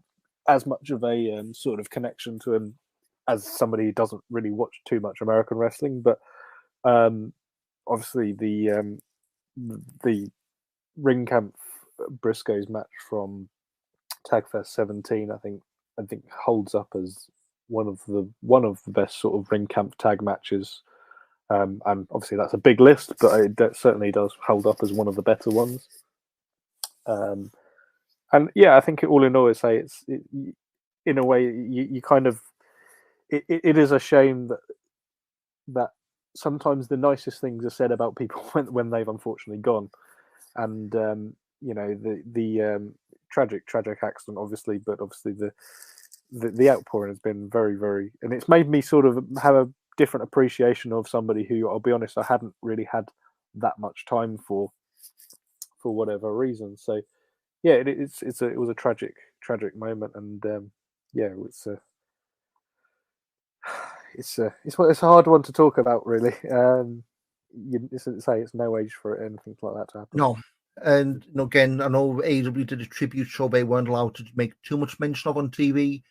as much of a sort of connection to him as somebody who doesn't really watch too much American wrestling, but obviously the Ring Camp Briscoe's match from Tagfest 17, I think holds up as one of the best sort of Ring Camp tag matches. And obviously that's a big list, but it certainly does hold up as one of the better ones. And yeah, I think all in all, I say in a way you kind of it is a shame that sometimes the nicest things are said about people when they've unfortunately gone, and the tragic accident, obviously, but obviously the outpouring has been very, very, and it's made me sort of have a different appreciation of somebody who, I'll be honest, I hadn't really had that much time for whatever reason. So yeah, it was a tragic moment, and it's a hard one to talk about, really. It's no age for anything like that to happen. No. And again, I know AEW did a tribute show they weren't allowed to make too much mention of on TV.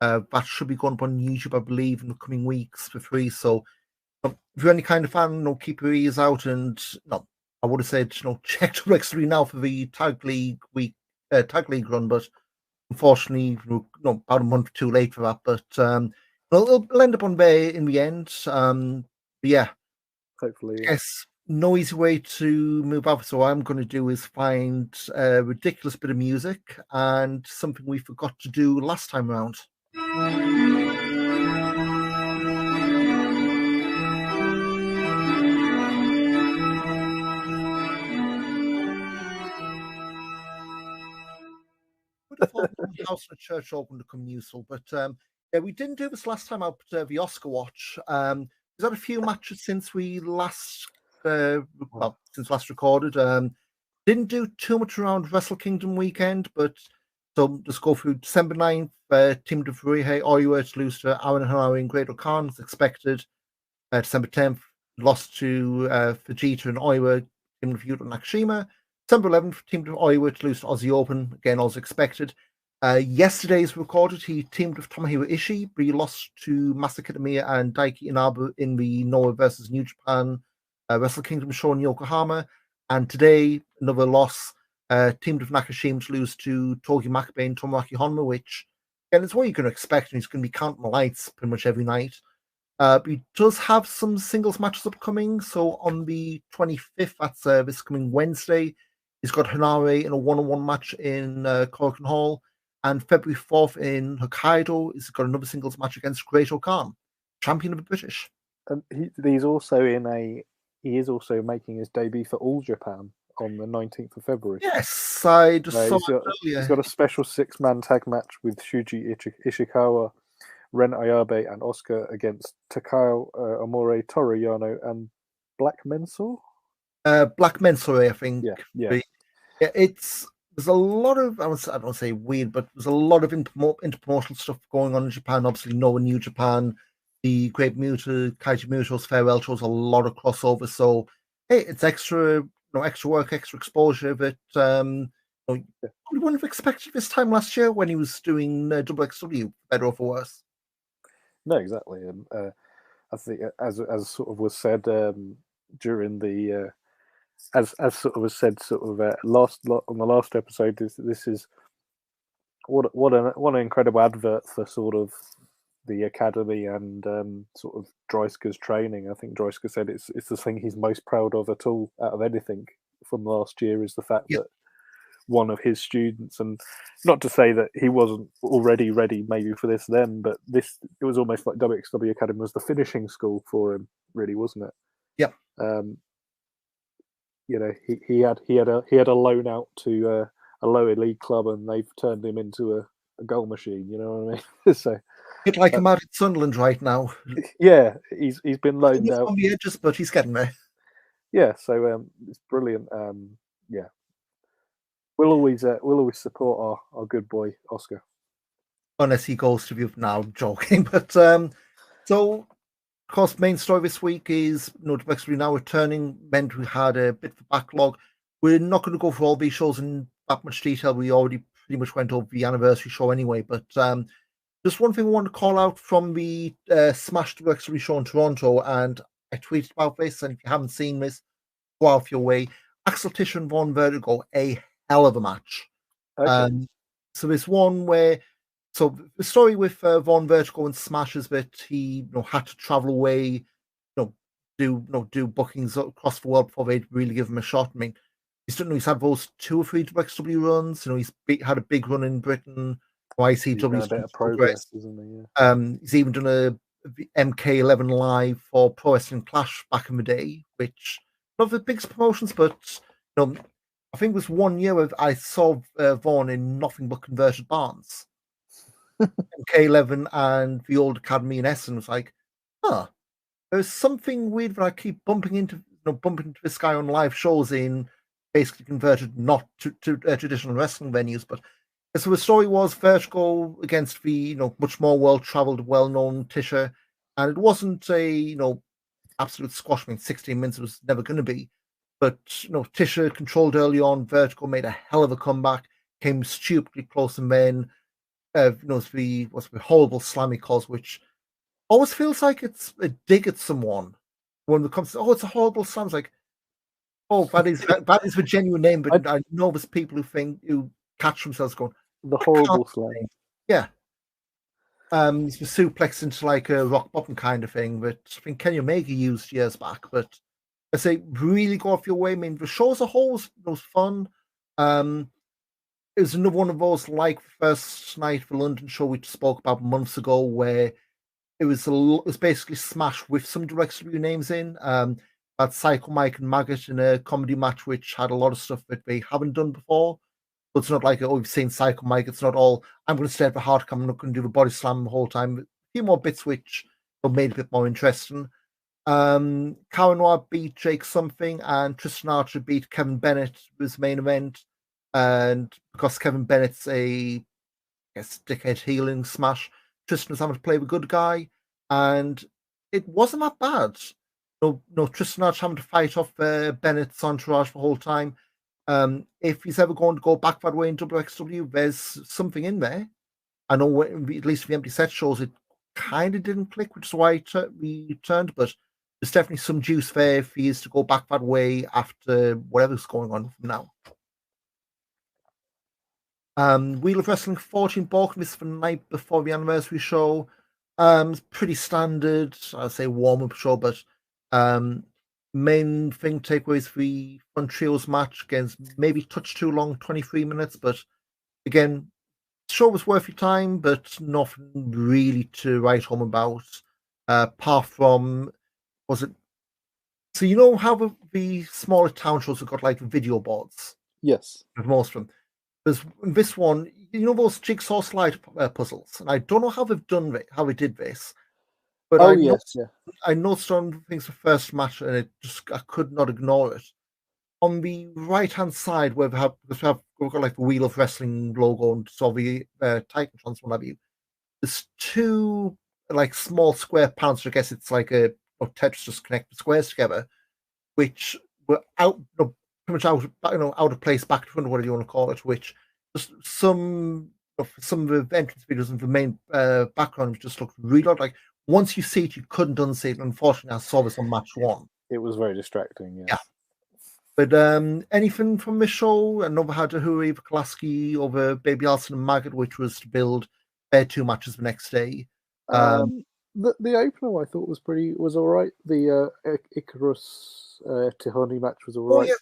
That should be going up on YouTube, I believe, in the coming weeks for free. So if you're any kind of fan, keep your ears out. And I would have said, check WXW now for the tag league run. But unfortunately, about a month too late for that. But it'll end up on there in the end. But yeah, Hopefully. I guess no easy way to move up. So what I'm going to do is find a ridiculous bit of music and something we forgot to do last time around. Would have thought the house and a church organ to come useful, but yeah, we didn't do this last time out. The Oscar watch. We've had a few matches since we last, since last recorded. Didn't do too much around Wrestle Kingdom weekend, but so just go through December 9th. Team of Rihei Oiwa to lose to Aaron Hanari and Great Khan as expected. December 10th, lost to Fujita and Oiwa, Team of Yuta and Nakashima. December 11th, Team of Oiwa to lose to Aussie Open, again, as expected. Yesterday's recorded, he teamed with Tomohiro Ishii, but he lost to Masaki Kitamiya and Daiki Inabu in the Noah versus New Japan Wrestle Kingdom show in Yokohama. And today, another loss, teamed with Nakashima to lose to Togi Makabe and Tomoaki Honma, which, again, it's what you're going to expect, and he's going to be counting the lights pretty much every night. But he does have some singles matches upcoming. So on the 25th, that's this coming Wednesday, he's got Hanare in a one-on-one match in Korakuen Hall. And February 4th in Hokkaido, he's got another singles match against Great Khan, champion of the British. And he's also he is also making his debut for All Japan on the 19th of February. Yes, I just saw it earlier. He's got a special 6-man tag match with Shuji Ishikawa, Ren Ayabe, and Oscar against Takao Amore, Toru Yano, and Black Mensor? Black Mensor, I think. Yeah. There's a lot of, I don't want to say weird, but there's a lot of interpromotional stuff going on in Japan. Obviously, Noah New Japan, the Great Muta, Kaiji Muto's farewell shows, a lot of crossover. So, hey, it's extra, extra work, extra exposure that we wouldn't have expected this time last year when he was doing WXW, better or for worse. No, exactly. And I think, as sort of was said during the. As sort of was said, sort of on the last episode, this is what an incredible advert for sort of the academy and sort of Dreiska's training. I think Dreiska said it's the thing he's most proud of at all out of anything from last year is the fact that one of his students, and not to say that he wasn't already ready maybe for this then, but it was almost like WXW Academy was the finishing school for him, really, wasn't it? Yep. He had a loan out to a lower league club, and they've turned him into a goal machine. You know what I mean? So, a bit like him out at Sunderland right now. Yeah, he's been loaned out on the edges, but he's getting there. Yeah, so it's brilliant. Yeah, we'll always support our good boy Oscar, unless he goes to view. Now, joking, but so. Of course, main story this week is WXW now returning, meant we had a bit of a backlog. We're not going to go through all these shows in that much detail. We already pretty much went over the anniversary show anyway. But just one thing I want to call out from the Smash WXW show in Toronto, and I tweeted about this, and if you haven't seen this, go off your way. Axel Tischer and Von Vertigo, a hell of a match. Okay. So there's one where. So the story with Von Vertigo and Smash is that he had to travel away, do bookings across the world before they'd really give him a shot. I mean, he's had those 2 or 3 WXW runs. He's had a big run in Britain. ICW. He's a bit of progress, isn't he? Yeah. He's even done a MK11 live for Pro Wrestling Clash back in the day, which not the biggest promotions, but I think it was 1 year I saw Vaughn in nothing but converted barns. K11 and the old Academy in Essen was like, there's something weird that I keep bumping into this guy on live shows in basically converted not to traditional wrestling venues. But so the story was Vertigo against the much more well-traveled, well-known Tischer, and it wasn't a absolute squash. I mean, 16 minutes was never going to be, but Tischer controlled early on. Vertigo made a hell of a comeback, came stupidly close, and then. The horrible slammy calls, which always feels like it's a dig at someone when it comes to, it's a horrible slam. It's like, that is the genuine name, but I know there's people who catch themselves going, The horrible slam. Yeah. He's suplexed into like a rock bottom kind of thing, but I think Kenny Omega used years back. But I say, really go off your way. I mean, the show as a whole was fun. It was another one of those like first night for London show we spoke about months ago, where it was basically Smash with some WXW names in. Had Psycho Mike and Maggot in a comedy match, which had a lot of stuff that they haven't done before. But it's not like, oh, we've seen Psycho Mike. It's not all, I'm going to stay for hardcam. I'm not going to do the body slam the whole time. A few more bits which made it a bit more interesting. Karen Noir beat Jake Something, and Tristan Archer beat Kevin Bennett was the main event. And because Kevin Bennett's a dickhead healing Smash, Tristan was having to play the good guy, and it wasn't that bad. No, Tristan Archer having to fight off Bennett's entourage the whole time. If he's ever going to go back that way in WXW, there's something in there. I know at least the empty set shows it kind of didn't click, which is why we turned, but there's definitely some juice there for you to go back that way after whatever's going on from now. Wheel of Wrestling 14 Borken, this is the night before the anniversary show. Pretty standard, I'd say warm-up show, but main thing takeaways the Fun Trios match against maybe touch too long, 23 minutes, but again, the show was worth your time, but nothing really to write home about. Apart from, was it? So you know how the smaller town shows have got like video boards? Yes. With most of them. There's this one, you know those jigsaw slide puzzles, and I don't know how they've done it, how they did this, but I noticed on things the first match, and I could not ignore it. On the right hand side, where we've got like the Wheel of Wrestling logo and so the Titantrons, what have you. There's two like small square panels. I guess it's like a Tetris just connect the squares together, which were out, pretty much out of place, back to front, whatever you want to call it. Which just some of the entrance videos and the main background just looked really odd. Like once you see it, you couldn't unsee it. Unfortunately, I saw this on match one. It was very distracting. Yes. Yeah. But anything from this show? Another had a Hooray for Kolaski over Baby Allison and Maggot, which was to build their two matches the next day. The opener I thought was all right. The Icarus Tihoni match was all right. Yeah.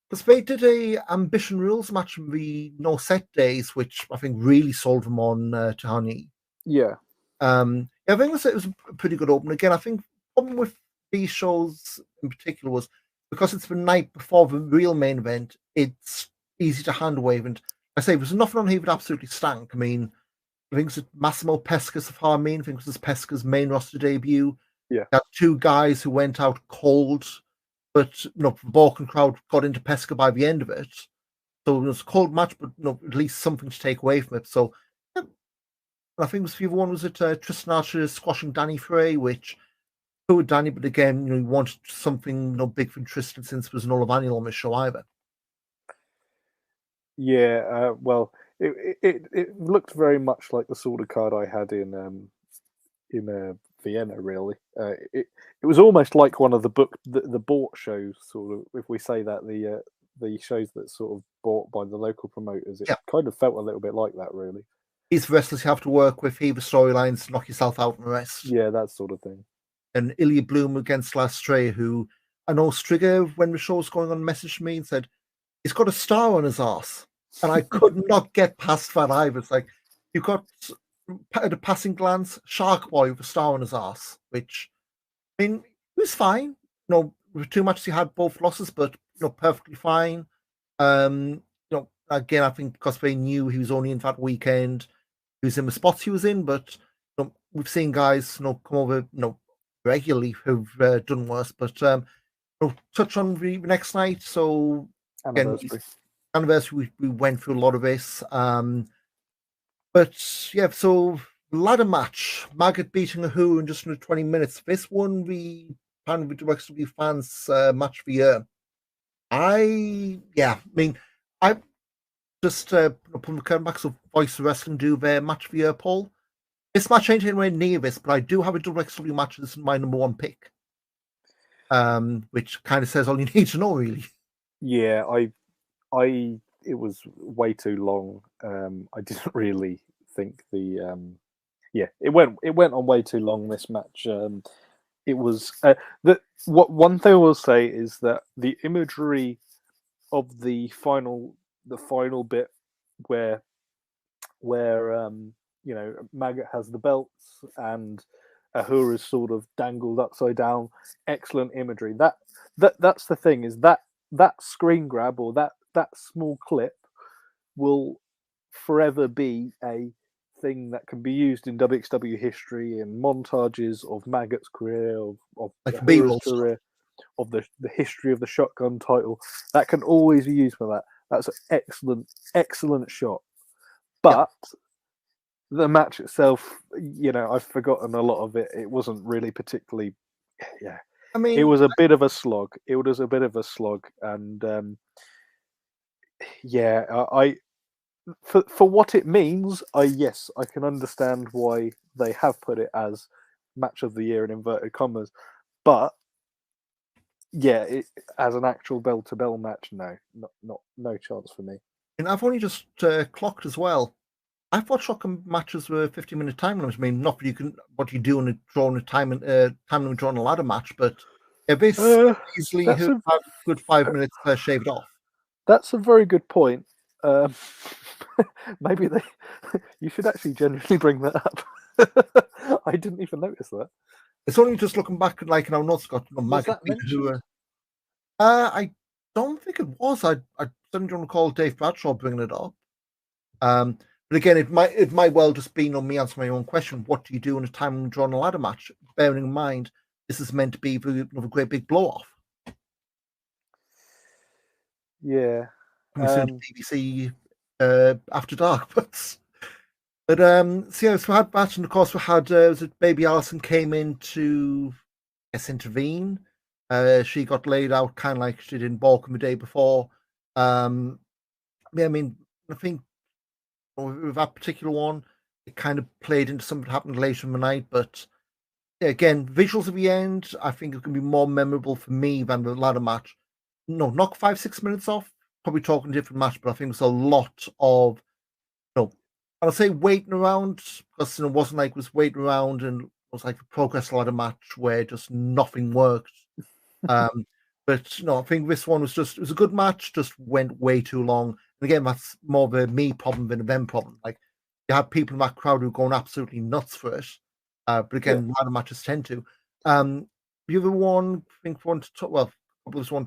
Because they did a Ambition Rules match in the no set days, which I think really sold them on Tihoni. Yeah. I think it was a pretty good opener. Again, I think the problem with these shows in particular was because it's the night before the real main event, it's easy to hand wave. And I say there's nothing on here that absolutely stank. I mean, I think it's Massimo Pesca's of Harmeen. I think it was Pesca's main roster debut. Yeah. Got two guys who went out cold, but the Borken crowd got into Pesca by the end of it. So it was a cold match, but at least something to take away from it. So yeah. I think the other one was at Tristan Archer squashing Danny Frey, which with Danny, but again, you wanted something big for Tristan since there was no Levaniel on this show either. Yeah, well, it looked very much like the sort of card I had in Vienna. Really, it was almost like one of the bought shows, sort of. If we say that the shows that sort of bought by the local promoters, it kind of felt a little bit like that, really. These wrestlers you have to work with, either storylines, knock yourself out and rest. Yeah, that sort of thing. And Ilya Bloom against Lastray, who I know Strigger, when the show was going on, messaged me and said, he's got a star on his ass. And I could not get past that either. It's like, you've got, at a passing glance, Shark Boy with a star on his ass, which, I mean, it was fine. With two matches he had both losses, but, perfectly fine. Again, I think because they knew he was only in that weekend, he was in the spots he was in, but, we've seen guys, come over, regularly who've done worse, but touch on the next night. So anniversary, we went through a lot of this, but yeah, so ladder match, Maggot beating a Who in just under 20 minutes. This one the WXW fans match of the year. I just put the curtain back, so Voice of Wrestling do their match of the year poll. This match ain't anywhere near this, but I do have a WXW match. This is my number one pick, which kind of says all you need to know, really. Yeah, I way too long. I didn't really think it went on way too long, this match. It was one thing I will say is that the imagery of the final bit where Maggot has the belts and Ahura's sort of dangled upside down. Excellent imagery. That's the thing, is that screen grab, or that small clip, will forever be a thing that can be used in WXW history, in montages of Maggot's career, of like Ahura's career, of the history of the Shotgun title. That can always be used for that. That's an excellent shot. But the match itself, I've forgotten a lot of it. It wasn't really particularly, I mean, it was a bit of a slog. And for what it means, I can understand why they have put it as match of the year in inverted commas. But as an actual bell-to-bell match, no chance for me. And I've only just clocked as well. I thought shotgun matches were 50-minute time limits. I mean, not what you do in a time limit drawing a ladder match, but this easily have a good 5 minutes shaved off. That's a very good point. Maybe you should actually genuinely bring that up. I didn't even notice that. It's only just looking back at like in our notes got Maggot who. I don't think it was. I certainly don't recall Dave Bradshaw bringing it up. But again, it might well just be me answering my own question. What do you do in a time drawn a ladder match? Bearing in mind, this is meant to be a great big blow off. Yeah. Coming soon to BBC After Dark, but so we had that, and of course we had Baby Allison came in to intervene. She got laid out kind of like she did in Borken the day before. I mean, I think with that particular one, it kind of played into something that happened later in the night. But again, visuals at the end, I think it's going to be more memorable for me than the ladder match. No, knock 5-6 minutes off. Probably talking a different match, but I think there's a lot of, I'll say waiting around, because it wasn't like it was waiting around and it was like a progress ladder match where just nothing worked. But I think this one it was a good match, just went way too long. And again, that's more of a me problem than a them problem. Like you have people in that crowd who are going absolutely nuts for it. But again, ladder matches tend to. The other one, I think want to talk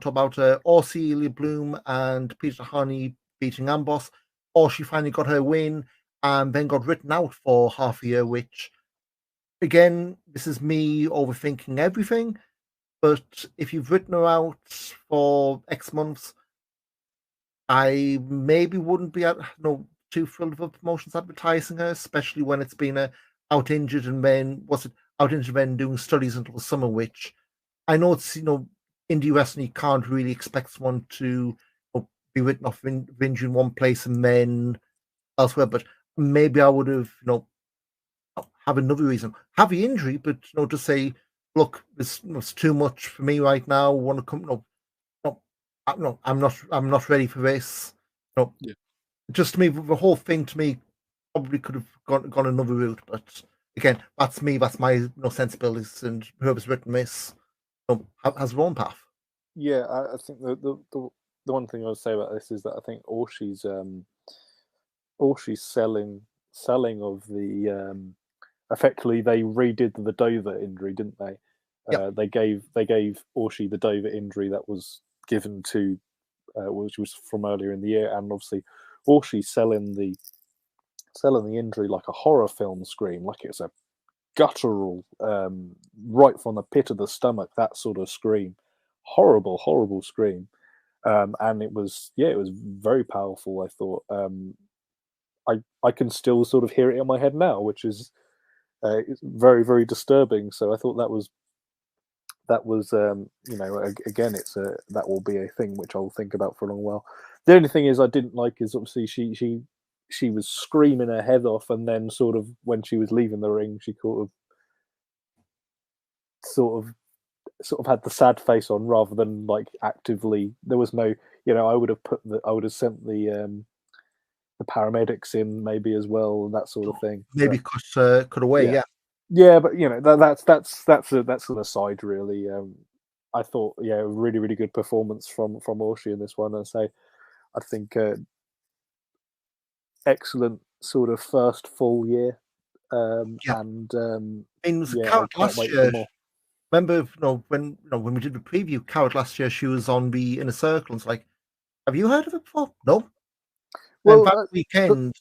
about Orsi, Ilya Bloom, and Peter Honey beating Amboss. Orsi finally got her win and then got written out for half a year, which again, this is me overthinking everything. But if you've written her out for X months, I maybe wouldn't be too thrilled with promotions advertising her, especially when it's been out injured and then doing studies until the summer, which I know it's indie wrestling, you can't really expect someone to be written off injury in one place and then elsewhere. But maybe I would have have another reason, have the injury, but just say, look, it's too much for me right now. I want to come. I'm not ready for this. Just to me, the whole thing to me probably could have gone another route. But again, that's me. That's my sensibilities, and whoever's written this has their own path. Yeah, I think the one thing I would say about this is that I think all she's selling of the effectively they redid the Dover injury, didn't they? Yep. They gave Orshi the Dover injury that was given to, which was from earlier in the year, and obviously Orshi's selling the injury like a horror film scream, like it's a guttural, right from the pit of the stomach, that sort of scream, horrible scream, and it was very powerful. I thought, I can still sort of hear it in my head now, which is it's very, very disturbing. So I thought that was again, that will be a thing which I'll think about for a long while. The only thing I didn't like is obviously she was screaming her head off, and then sort of when she was leaving the ring, she sort of sort of had the sad face on rather than like actively. There was no, I would have sent the paramedics in maybe as well and that sort of thing. Maybe cut away, yeah, but that's an aside really. I thought really really good performance from Orshi in this one, and say I think excellent sort of first full year. And it was I Coward can't last wait year. for more. Remember, when we did the preview, Coward last year, she was on the Inner Circle. And it's like, have you heard of it before? No. Well, that weekend,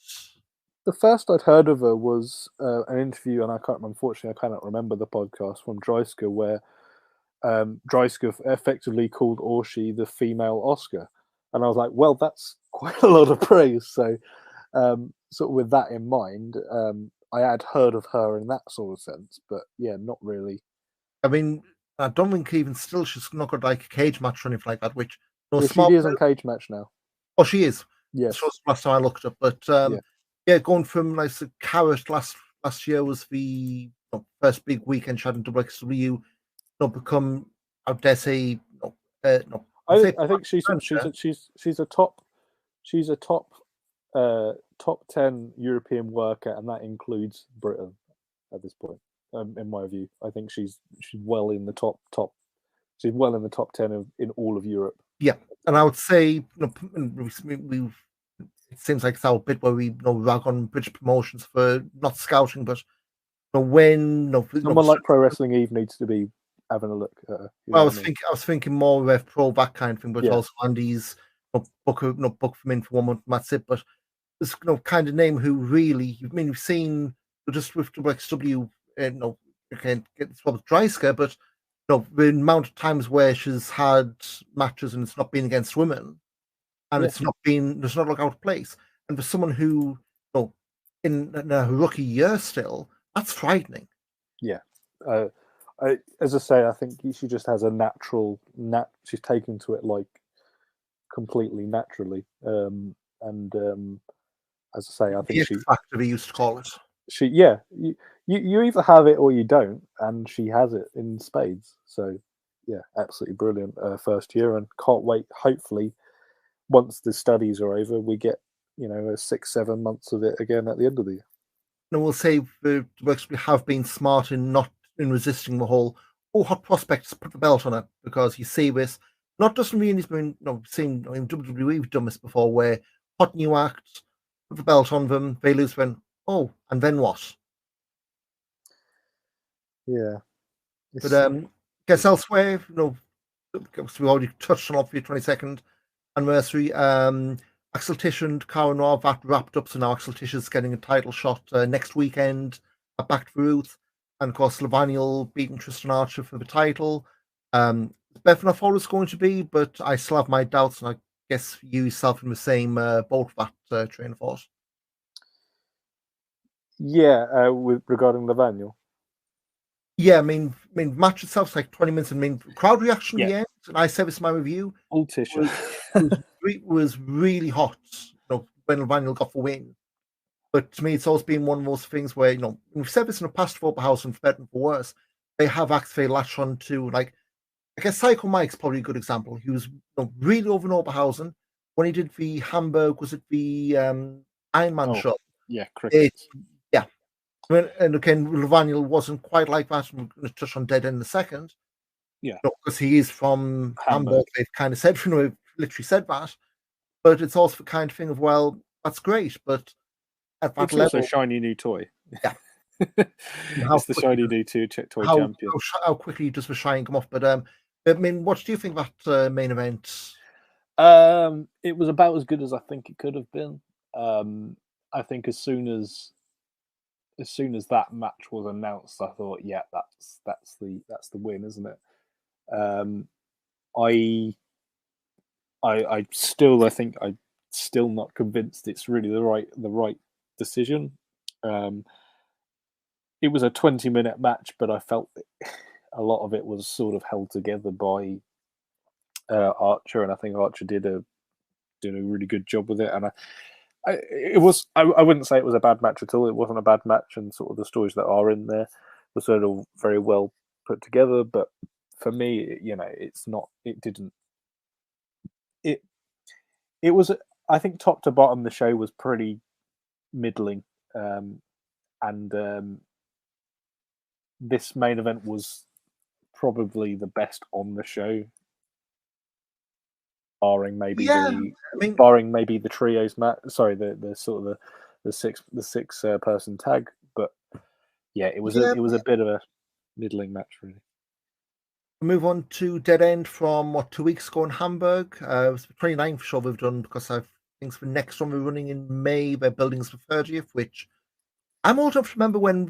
the first I'd heard of her was an interview, and unfortunately, I cannot remember the podcast from Dreisker, where Dreisker effectively called Orshi the female Oscar, and I was like, well, that's quite a lot of praise. So, sort of with that in mind, I had heard of her in that sort of sense, but yeah, not really. I mean, I don't think even still she's not got like a cage match or anything like that. Which she is on cage match now. Oh, she is. Yes. So last time I looked up, but going from like the Carrot last year was the first big weekend she had in WXW. Become, I dare say, I think she's a top 10 European worker, and that includes Britain at this point. In my view, I think she's well in the top. She's well in the top 10 in all of Europe. Yeah, and I would say it seems like it's our bit where we rag on British promotions for not scouting, but when someone like Pro Wrestling Eve needs to be having a look at her. I was thinking more Rev Pro, that kind of thing, but also Andy's book from in for 1 month, and that's it. But this kind of name who really, we've seen just with WXW, you can't get this with Dreisker, but the amount of times where she's had matches and it's not been against women, and it's not like out of place. And for someone who, in a rookie year still, that's frightening. Yeah. As I say, I think she just has a natural. She's taken to it like completely naturally. And as I say, I think the factor we used to call it. You either have it or you don't, and she has it in spades. So yeah, absolutely brilliant first year, and can't wait. Hopefully, once the studies are over, we get 6-7 months of it again at the end of the year. And we'll say the WXW have been smart in not in resisting the whole hot prospects, put the belt on it, because you see this not just in really been seen in WWE, we've done this before, where hot new acts put the belt on them, they lose, when and then what? Yeah, but guess elsewhere, we already touched on the 22nd anniversary. Axel Tish and Cara Noir, that wrapped up, so now Axel Tish is getting a title shot next weekend at Back to Ruth, and of course Levaniel beating Tristan Archer for the title. Better than I thought it was going to be, but I still have my doubts, and I guess you yourself in the same boat with that train of thought. Yeah, regarding Levaniel. Yeah, I mean, match itself's like 20 minutes. Crowd reaction at the end, and I said this in my review, was really hot, when Levaniel got the win. But to me, it's always been one of those things where, we've said this in the past for Oberhausen, and for better and for worse, they have actually latched on to, like, I guess Psycho Mike's probably a good example. He was really over in Oberhausen when he did the Hamburg, was it the Iron Man show? Yeah, cricket. And again, Levaniel wasn't quite like that. I'm going to touch on Dead in a second. Yeah. Because he is from Hamburg. They've kind of said, literally said that. But it's also the kind of thing of, well, that's great, but at that it's level... also shiny new toy. Yeah. It's the shiny new toy champion. How quickly does the shine come off? But, what do you think of that main event? It was about as good as I think it could have been. I think as soon as that match was announced, I thought, yeah, that's the win, isn't it? I think I'm still not convinced it's really the right decision. It was a 20-minute match, but I felt a lot of it was sort of held together by Archer, and I think Archer did a really good job with it. And I wouldn't say it was a bad match at all. It wasn't a bad match, and sort of the stories that are in there were sort of very well put together. But for me, it's not. It didn't. It was. I think top to bottom, the show was pretty middling, and this main event was probably the best on the show, barring maybe the trios match. Sorry, the sort of the six person tag. But yeah, it was a bit of a middling match, really. Move on to Dead End from 2 weeks ago in Hamburg. It was the 29th show we've done, because I think the next one we're running in May, they're building us for 30th, which I'm old enough to remember when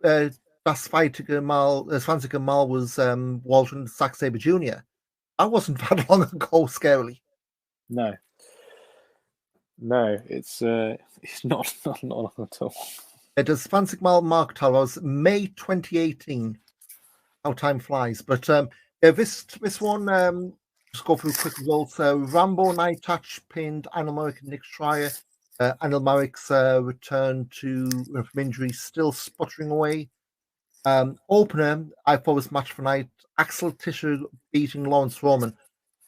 Das Svanziger Mal was Walter and Zack Sabre Jr. That wasn't that long ago, scarily. No, it's not long at all. Does Svanziger Mal Marktal was May 2018. How time flies. But this one, just go through quick results. Rambo Night Touch pinned Anil Marek and Nick Schreier. Anil Marek's return from injury still sputtering away. Opener, I thought was match for night. Axel Tischer beating Lawrence Roman.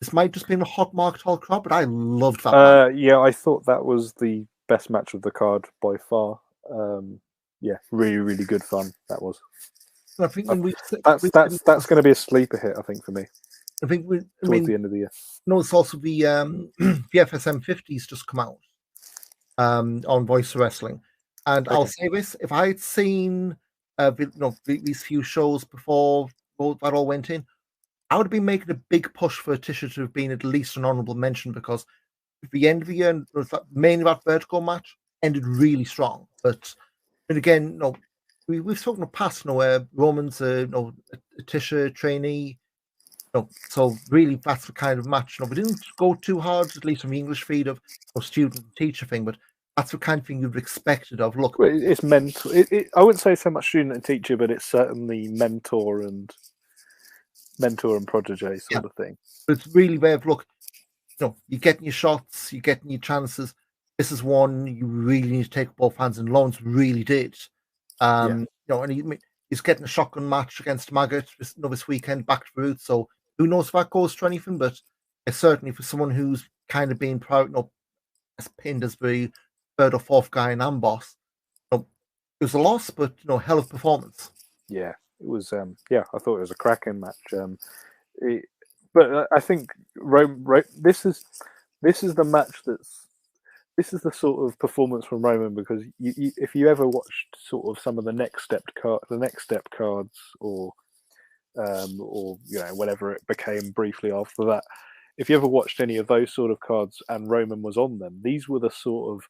This might just be a hot Marktal crowd, but I loved that match. Yeah, I thought that was the best match of the card by far. Yeah, really, really good fun that was. I think that's going to be a sleeper hit, I think, for me. I think towards the end of the year. No, it's also the FSM 50s just come out on Voice of Wrestling, and okay. I'll say this: if I had seen these few shows before that all went in, I would have been making a big push for Tisha to have been at least an honorable mention, because at the end of the year, mainly that Vertigo match ended really strong. But again, we've spoken in the past, where Roman's a Tisha trainee. So really, that's the kind of match. We didn't go too hard, at least on the English feed, of student and teacher thing, but that's the kind of thing you'd expected of. Look, well, it's mentor. I wouldn't say so much student and teacher, but it's certainly mentor and protege sort of thing. But it's really where, look, you're getting your shots, you're getting your chances. This is one you really need to take both hands, and Lawrence really did. And he's getting a shotgun match against Maggot this weekend, back to roots. So who knows if that goes to anything? But certainly for someone who's kind of been proud, as pinned as the third or fourth guy in Amboss, it was a loss, but hell of performance. Yeah, it was. I thought it was a cracking match. But I think this is the match this is the sort of performance from Roman, because if you ever watched sort of some of the next step cards, or whatever it became briefly after that, if you ever watched any of those sort of cards and Roman was on them, these were the sort of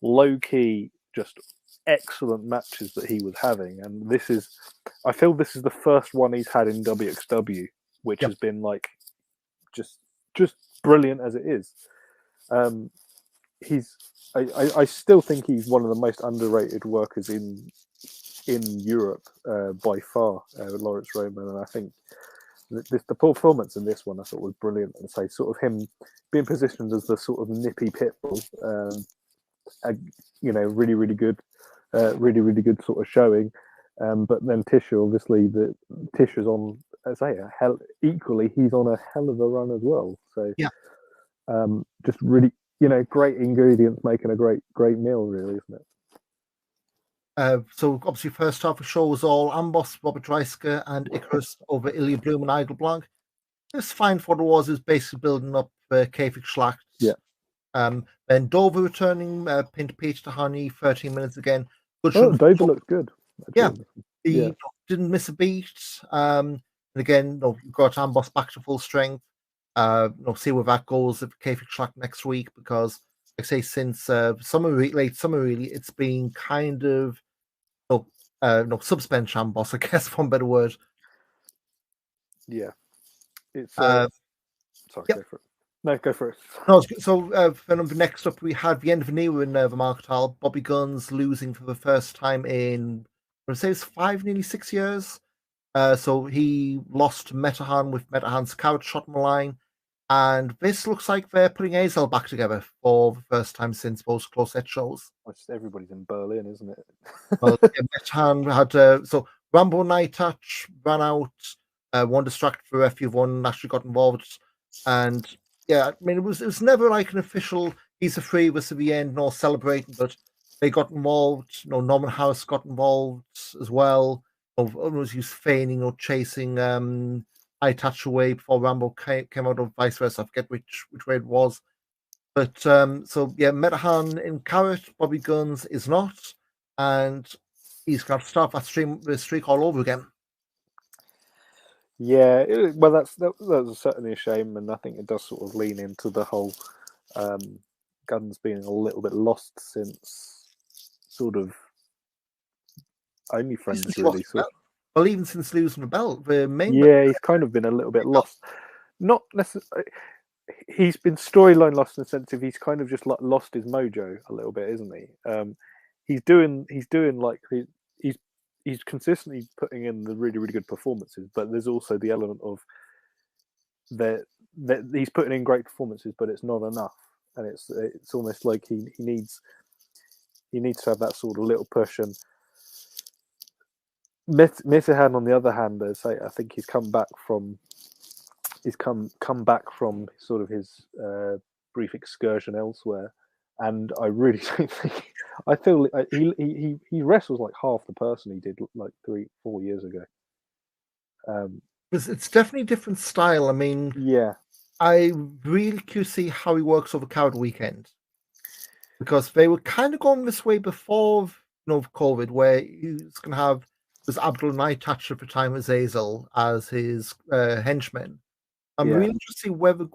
low key, just excellent matches that he was having. And I feel this is the first one he's had in WXW, which has been like just brilliant as it is. I still think he's one of the most underrated workers in Europe by far, Lawrence Roman, and I think the performance in this one I thought was brilliant. And so sort of him being positioned as the sort of nippy pitbull, really, really good, really good sort of showing. But then Tisha, obviously, Tisha's on, equally, he's on a hell of a run as well. So just really, great ingredients making a great meal, really, isn't it? So obviously, first half of the show was all Amboss, Robert Dreisker, and Icarus over Ilya Bloom and Idle Blanc. It's fine for what it was. Is basically building up Kafik Schlacht. Yeah. Then Dover returning, pinned Peter Tahani, 13 minutes again. Dover looked good. He didn't miss a beat. And again, you've got Amboss back to full strength. See where that goes at Kafik Schlacht next week, because like I say, since late summer really, it's been kind of suspense Amboss, I guess, for one better word. Yeah. It's sorry, go for it. No, go for it. No, so next up we had the end of an era in the Marktal. Bobby Guns losing for the first time in, I would say it's 5, nearly 6 years. So he lost to Metahan with Metahan's carrot shot in the line. And this looks like they're putting Azel back together for the first time since those close-set shows. Everybody's in Berlin, isn't it? Well, Metahan had so Rambo Night Touch ran out. one distracted for referee, one actually got involved, and yeah, I mean it was never like an official he's a free was to the end, no celebrating, but they got involved. Norman Harris got involved as well. Was he was feigning or chasing eye touch away before Rambo came out, or vice versa. I forget which way it was. But so yeah, Metahan in carrot, Bobby Guns is not, and he's going to start that streak all over again. Yeah, well, that's certainly a shame, and I think it does sort of lean into the whole Guns being a little bit lost since sort of Only Friends, really. Well, even since losing the belt, the main he's kind of been a little bit lost. Not necessarily. He's been storyline lost in the sense of he's kind of just like lost his mojo a little bit, isn't he? He's doing like he's consistently putting in the really, really good performances, but there's also the element of that he's putting in great performances, but it's not enough, and it's almost like he needs to have that sort of little push. And Mitahan, on the other hand, I think he's come back from sort of his brief excursion elsewhere, and I really don't think I feel he wrestles like half the person he did like 3-4 years ago. It's definitely a different style. I mean, yeah, I really curious to see how he works over Coward Weekend, because they were kind of going this way before COVID, where he was going to have Abdul and I touched at the time as Azazel as his henchmen. I'm really interested to see whether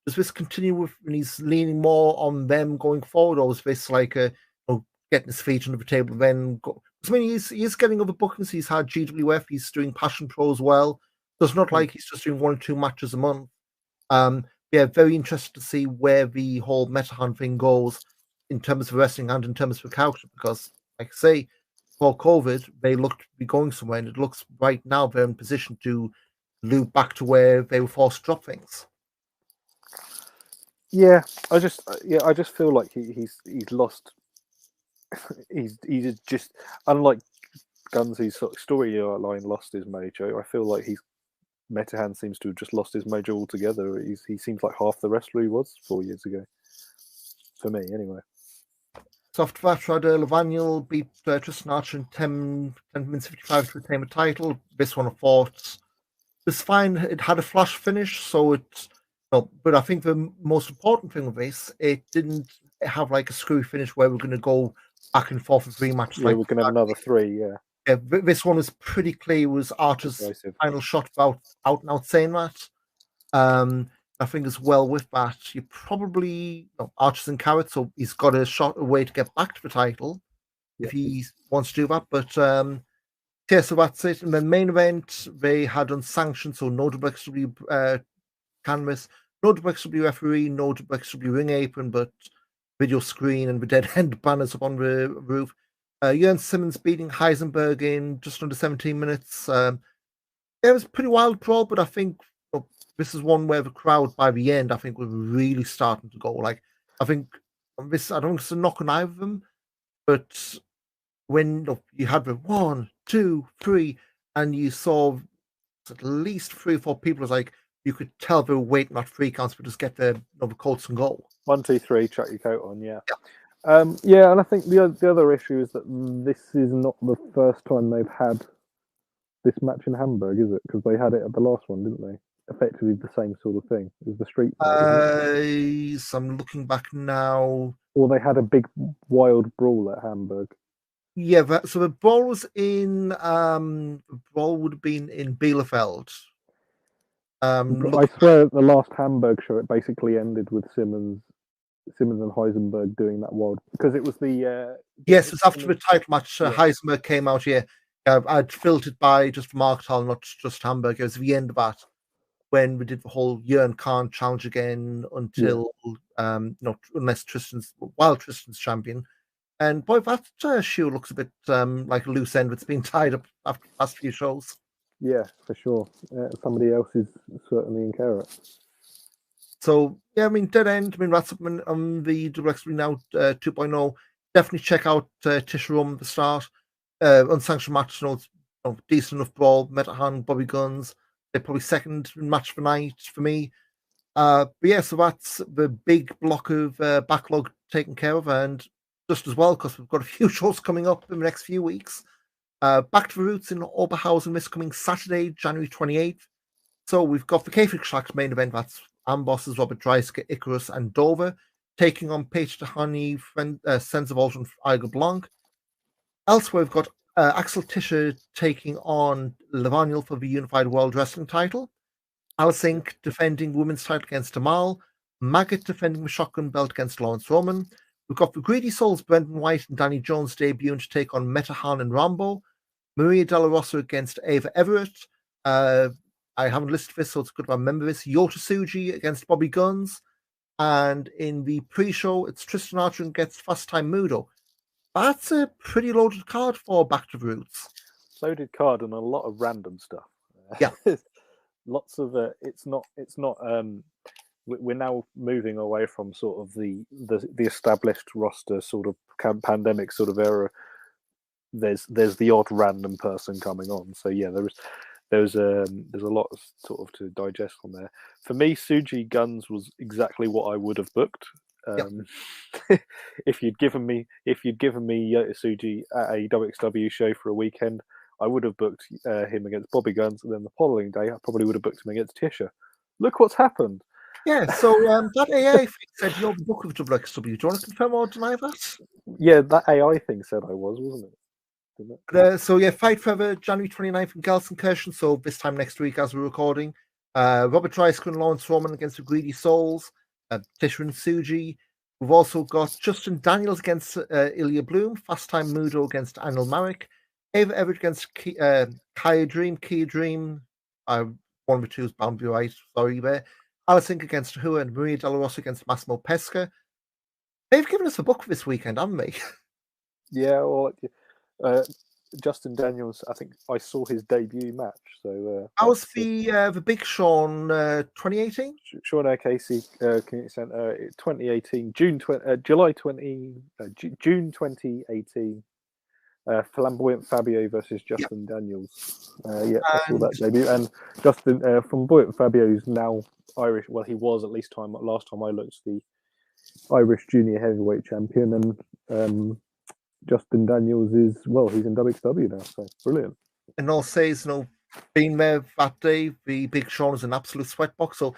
does this continue with when he's leaning more on them going forward, or is this like getting his feet under the table then go? I mean, he's getting other bookings. He's had GWF. He's doing Passion Pro as well. So it's not like he's just doing 1 or 2 matches a month. Yeah, very interested to see where the whole Metahan thing goes in terms of wrestling and in terms of character, because, like I say, before COVID, they looked to be going somewhere, and it looks right now they're in position to loop back to where they were forced to drop things. Yeah, I just feel like he's lost. he's just, unlike Guns, whose sort of storyline lost his mojo. I feel like Metahan seems to have just lost his mojo altogether. He seems like half the wrestler he was 4 years ago. For me, anyway. So after that, Lavaniel beat Tristan Archer in 10 minutes 55 to retain the title. This one, I thought, was fine. It had a flash finish, so but I think the most important thing with this, it didn't have like a screwy finish where we're going to go back and forth with 3 matches. Yeah, we're going to have another 3, yeah. Yeah, this one was pretty clear. It was Archer's final shot without out and out saying that. I think as well with that, you probably Archer's in carrot, so he's got a shot away to get back to the title if he wants to do that. But yeah, so that's it. And then main event, they had unsanctioned, so no WXW canvas, no WXW referee, no WXW ring apron, but video screen and the dead end banners up on the roof. Jörn Simmons beating Heisenberg in just under 17 minutes. It was a pretty wild brawl, but I think this is one where the crowd by the end, I think, was really starting to go. Like, I think this, I don't think it's a knock on either of them, but when you had the 1, 2, 3, and you saw at least 3 or 4 people, it's like you could tell they were waiting at 3 counts, but just get the coats and go. 1, 2, 3, chuck your coat on, yeah. Yeah, and I think the other issue is that this is not the first time they've had this match in Hamburg, is it? Because they had it at the last one, didn't they? Effectively the same sort of thing as the street fight. So I'm looking back now. Or they had a big wild brawl at Hamburg. Yeah, so the brawl was in the brawl would have been in Bielefeld. I swear at the last Hamburg show it basically ended with Simmons and Heisenberg doing that wild, because it was the yes, it's after the title match. Heisenberg came out here. I'd filtered by just Markthal, not just Hamburg. It was the end of that when we did the whole Jörn can't challenge again until unless Tristan's champion. And boy, that shoe looks a bit like a loose end that's been tied up after the past few shows. Yeah, for sure. Somebody else is certainly in carrot. So yeah, I mean, dead end. I mean, that's on the WXW Now 2.0. Definitely check out Tisha Rum at the start. Unsanctioned match, decent enough brawl. Metahan, Bobby Guns. they're probably second match of the night for me. But yeah, so that's the big block of backlog taken care of, and just as well because we've got a few shows coming up in the next few weeks. Back to the Roots in Oberhausen this coming Saturday, January 28th. So we've got the Kayfabe Extract main event. That's Ambosses, Robert Dreisker, Icarus, and Dover taking on Peter Tahani, Sens of Aldrin, Igor Blanc. Elsewhere, we've got Axel Tischer taking on Levaniel for the Unified World Wrestling title. Alice Inc. defending women's title against Amal. Maggot defending the shotgun belt against Lawrence Roman. We've got the Greedy Souls, Brendan White and Danny Jones debuting to take on Metahan and Rambo. Maria Della Rosa against Ava Everett. I haven't listed this, so it's good if I remember this. Yota Tsuji against Bobby Guns. And in the pre-show, it's Tristan Archer against Fast Time Mudo. That's a pretty loaded card for Back to the Roots. Loaded card and a lot of random stuff. Yeah. Lots of it's not we're now moving away from sort of the established roster sort of pandemic sort of era. There's the odd random person coming on. So yeah, there's a lot of sort of to digest on there. For me, Tsuji Guns was exactly what I would have booked. If you'd given me Yota Tsuji at a WXW show for a weekend, I would have booked him against Bobby Guns, and then the following day I probably would have booked him against Tisha. Look what's happened. Yeah, so that AI thing said you're the book of WXW. Do you want to confirm or deny that? Yeah, that AI thing said I was, wasn't it? So yeah, Fight Forever, January 29th in Gelsenkirchen, so this time next week as we're recording. Robert Dreisker and Lawrence Roman against the Greedy Souls, Tisha and Tsuji. We've also got Justin Daniels against Ilya Bloom, Fast Time Mudo against Anil Marek, Ava Everett against Kia Dream, one of the two is bound to be right, sorry there. Alice Inc. against Hua and Maria Della Rosa against Massimo Pesca. They've given us a book this weekend, haven't they? Yeah, well, Justin Daniels, I think I saw his debut match. So that was the Big Sean 2018? Sean Air Casey Community Centre 2018, June 2018. Flamboyant Fabio versus Justin Daniels. I saw that debut. And Justin Flamboyant Fabio is now Irish. Well, he was at least last time I looked, the Irish junior heavyweight champion. And Justin Daniels is, well, he's in WXW now. So brilliant. And I'll say, being there that day, the Big Sean was an absolute sweatbox. So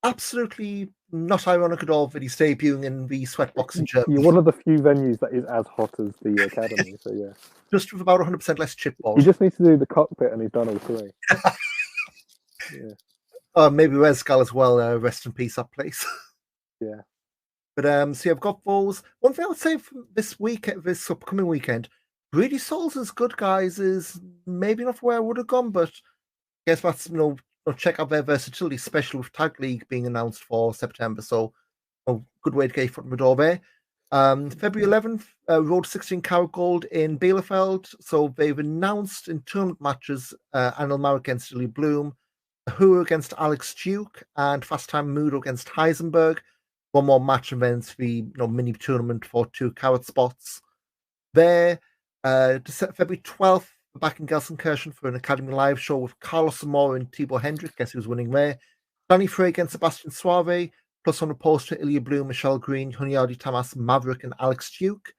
absolutely not ironic at all that he's debuting in the sweatbox in Germany. You're one of the few venues that is as hot as the Academy, so yeah. Just with about 100% less chipboard. You just need to do the cockpit and he's done all three. Yeah. Maybe Rescal as well, rest in peace, that place. Yeah. But so yeah, I've got those. One thing I would say from this upcoming weekend, Greedy Souls is good, guys, is maybe not where I would have gone, but I guess that's, check out their versatility, especially with Tag League being announced for September. So, good way to get your foot in the door there. February 11th, Road 16 Carat Gold in Bielefeld. So, they've announced in tournament matches Anil Marek against Ilya Bloom, Hua against Alex Duke, and Fast Time Mudo against Heisenberg. One more match, and then it's the mini tournament for 2 Carat spots. There, February 12th, back in Gelsenkirchen for an Academy Live show with Carlos Zamora and Thibaut Hendrick. Guess who's winning there? Danny Frey against Sebastian Suave. Plus on the poster, Ilya Bloom, Michelle Green, Hunyadi Tamas, Maverick, and Alex Duke.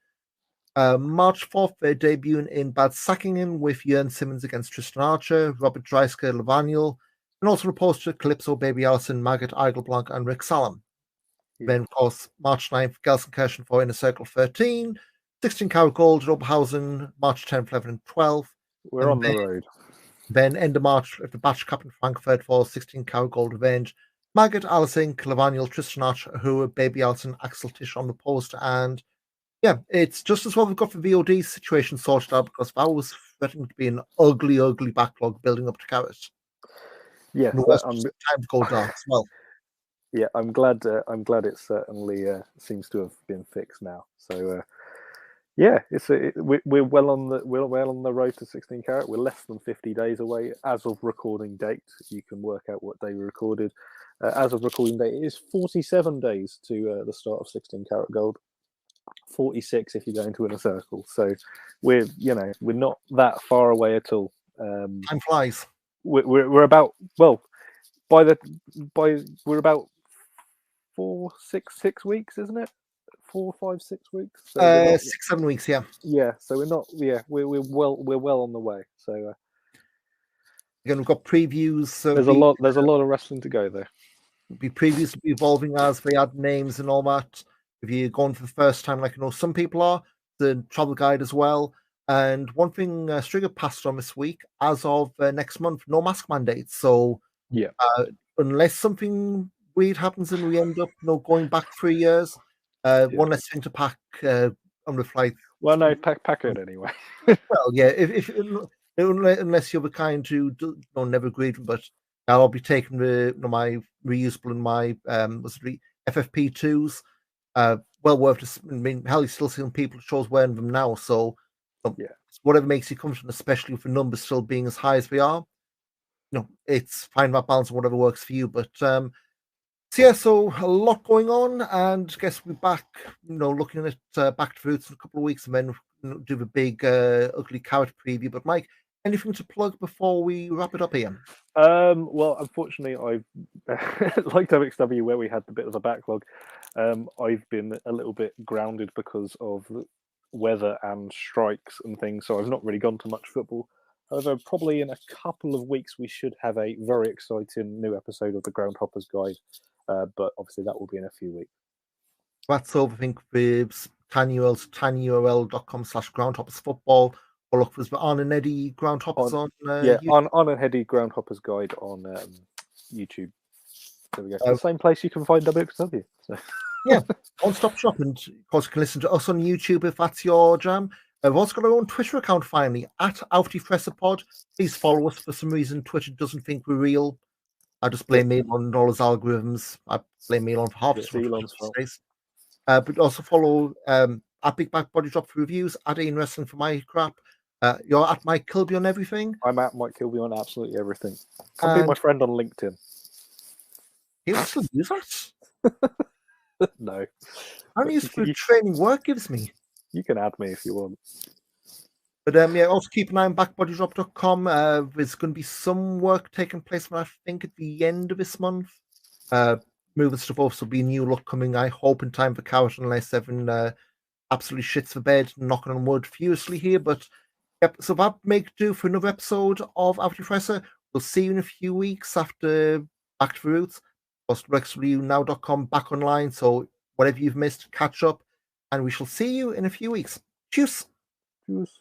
March 4th, they're debuting in Bad Sackingen with Jörn Simmons against Tristan Archer, Robert Dreisker, Levaniel, and also the poster, Calypso, Baby Allison, Maggot, Igel Blanc, and Rick Salem. Yeah. Then, of course, March 9th, Gelsenkirchen for Inner Circle 13. 16 Carat Gold at Oberhausen, March 10th, 11th, and 12th. We're on the road. Then end of March, at the Batch Cup in Frankfurt for 16 Carat Gold Revenge. Maggot, Alice Inc., Levaniel, Tristan Archer, Hua, Baby Allison, Axel Tish on the poster. And yeah, it's just as well we've got the VOD situation sorted out, because that was threatening to be an ugly, ugly backlog building up to Carat. Yes, time to go dark as well. Yeah, I'm glad it certainly seems to have been fixed now. So yeah, we're well on the road to 16 Carat. We're less than 50 days away as of recording date. You can work out what day we recorded. As of recording date, it is 47 days to the start of 16 Carat Gold. 46 if you go into Inner Circle. So we're not that far away at all. Time flies. we're about we're about 6 weeks, isn't it? 4, 5, 6 weeks. So 6-7 weeks, yeah. Yeah, so we're not. Yeah, we're well on the way. So again, we've got previews. there's a lot of wrestling to go there. Be previews to be evolving as they add names and all that. If you're going for the first time, like I know some people are, the travel guide as well. And one thing Stringer passed on this week, as of next month, no mask mandates. So yeah, unless something weird happens and we end up going back 3 years, one less thing to pack on the flight. Well, no, pack it anyway. Well, yeah, if unless you're the kind who never agreed, but I'll be taking my reusable and my FFP2s. Well worth it. I mean, hell, you're still seeing people shows wearing them now. So whatever makes you comfortable, especially with the numbers still being as high as they are. It's find that balance and whatever works for you. But so a lot going on, and I guess we're back. Looking at Back to Roots in a couple of weeks, and then do the big ugly carrot preview. But Mike, anything to plug before we wrap it up here? Well, unfortunately, I've like WXW, where we had a bit of a backlog. I've been a little bit grounded because of weather and strikes and things, so I've not really gone to much football. However, probably in a couple of weeks, we should have a very exciting new episode of the Groundhoppers Guide. But obviously, that will be in a few weeks. That's over, I think, with tinyurl.com/groundhoppersfootball. Or look for Arn and Eddie Groundhoppers on YouTube. Arn and Eddie Groundhoppers Guide on YouTube. There we go. The same place you can find WXW. So. Yeah, one-stop shop, and of course you can listen to us on YouTube if that's your jam. We've also got our own Twitter account finally at @FressePod. Please follow us. For some reason, Twitter doesn't think we're real. I just blame Elon on all his algorithms. I blame Elon for half Elon's fault. But also follow at Big Back Body Drop for reviews, at Ian Wrestling for my crap. You're at Mike Kilby on everything. I'm at Mike Kilby on absolutely everything. Come be my friend on LinkedIn. You still use that? No. I only use it for training work gives me. You can add me if you want. But also keep an eye on backbodydrop.com. There's going to be some work taking place, I think, at the end of this month. Moving stuff off, so there'll be a new look coming, I hope, in time for Carrot, unless Evan absolutely shits the bed, knocking on wood furiously here. But yep, so that make do for another episode of After Fresse. We'll see you in a few weeks after Back to the Roots. WXWnow.com back online, so whatever you've missed, catch up, and we shall see you in a few weeks. Cheers. Cheers.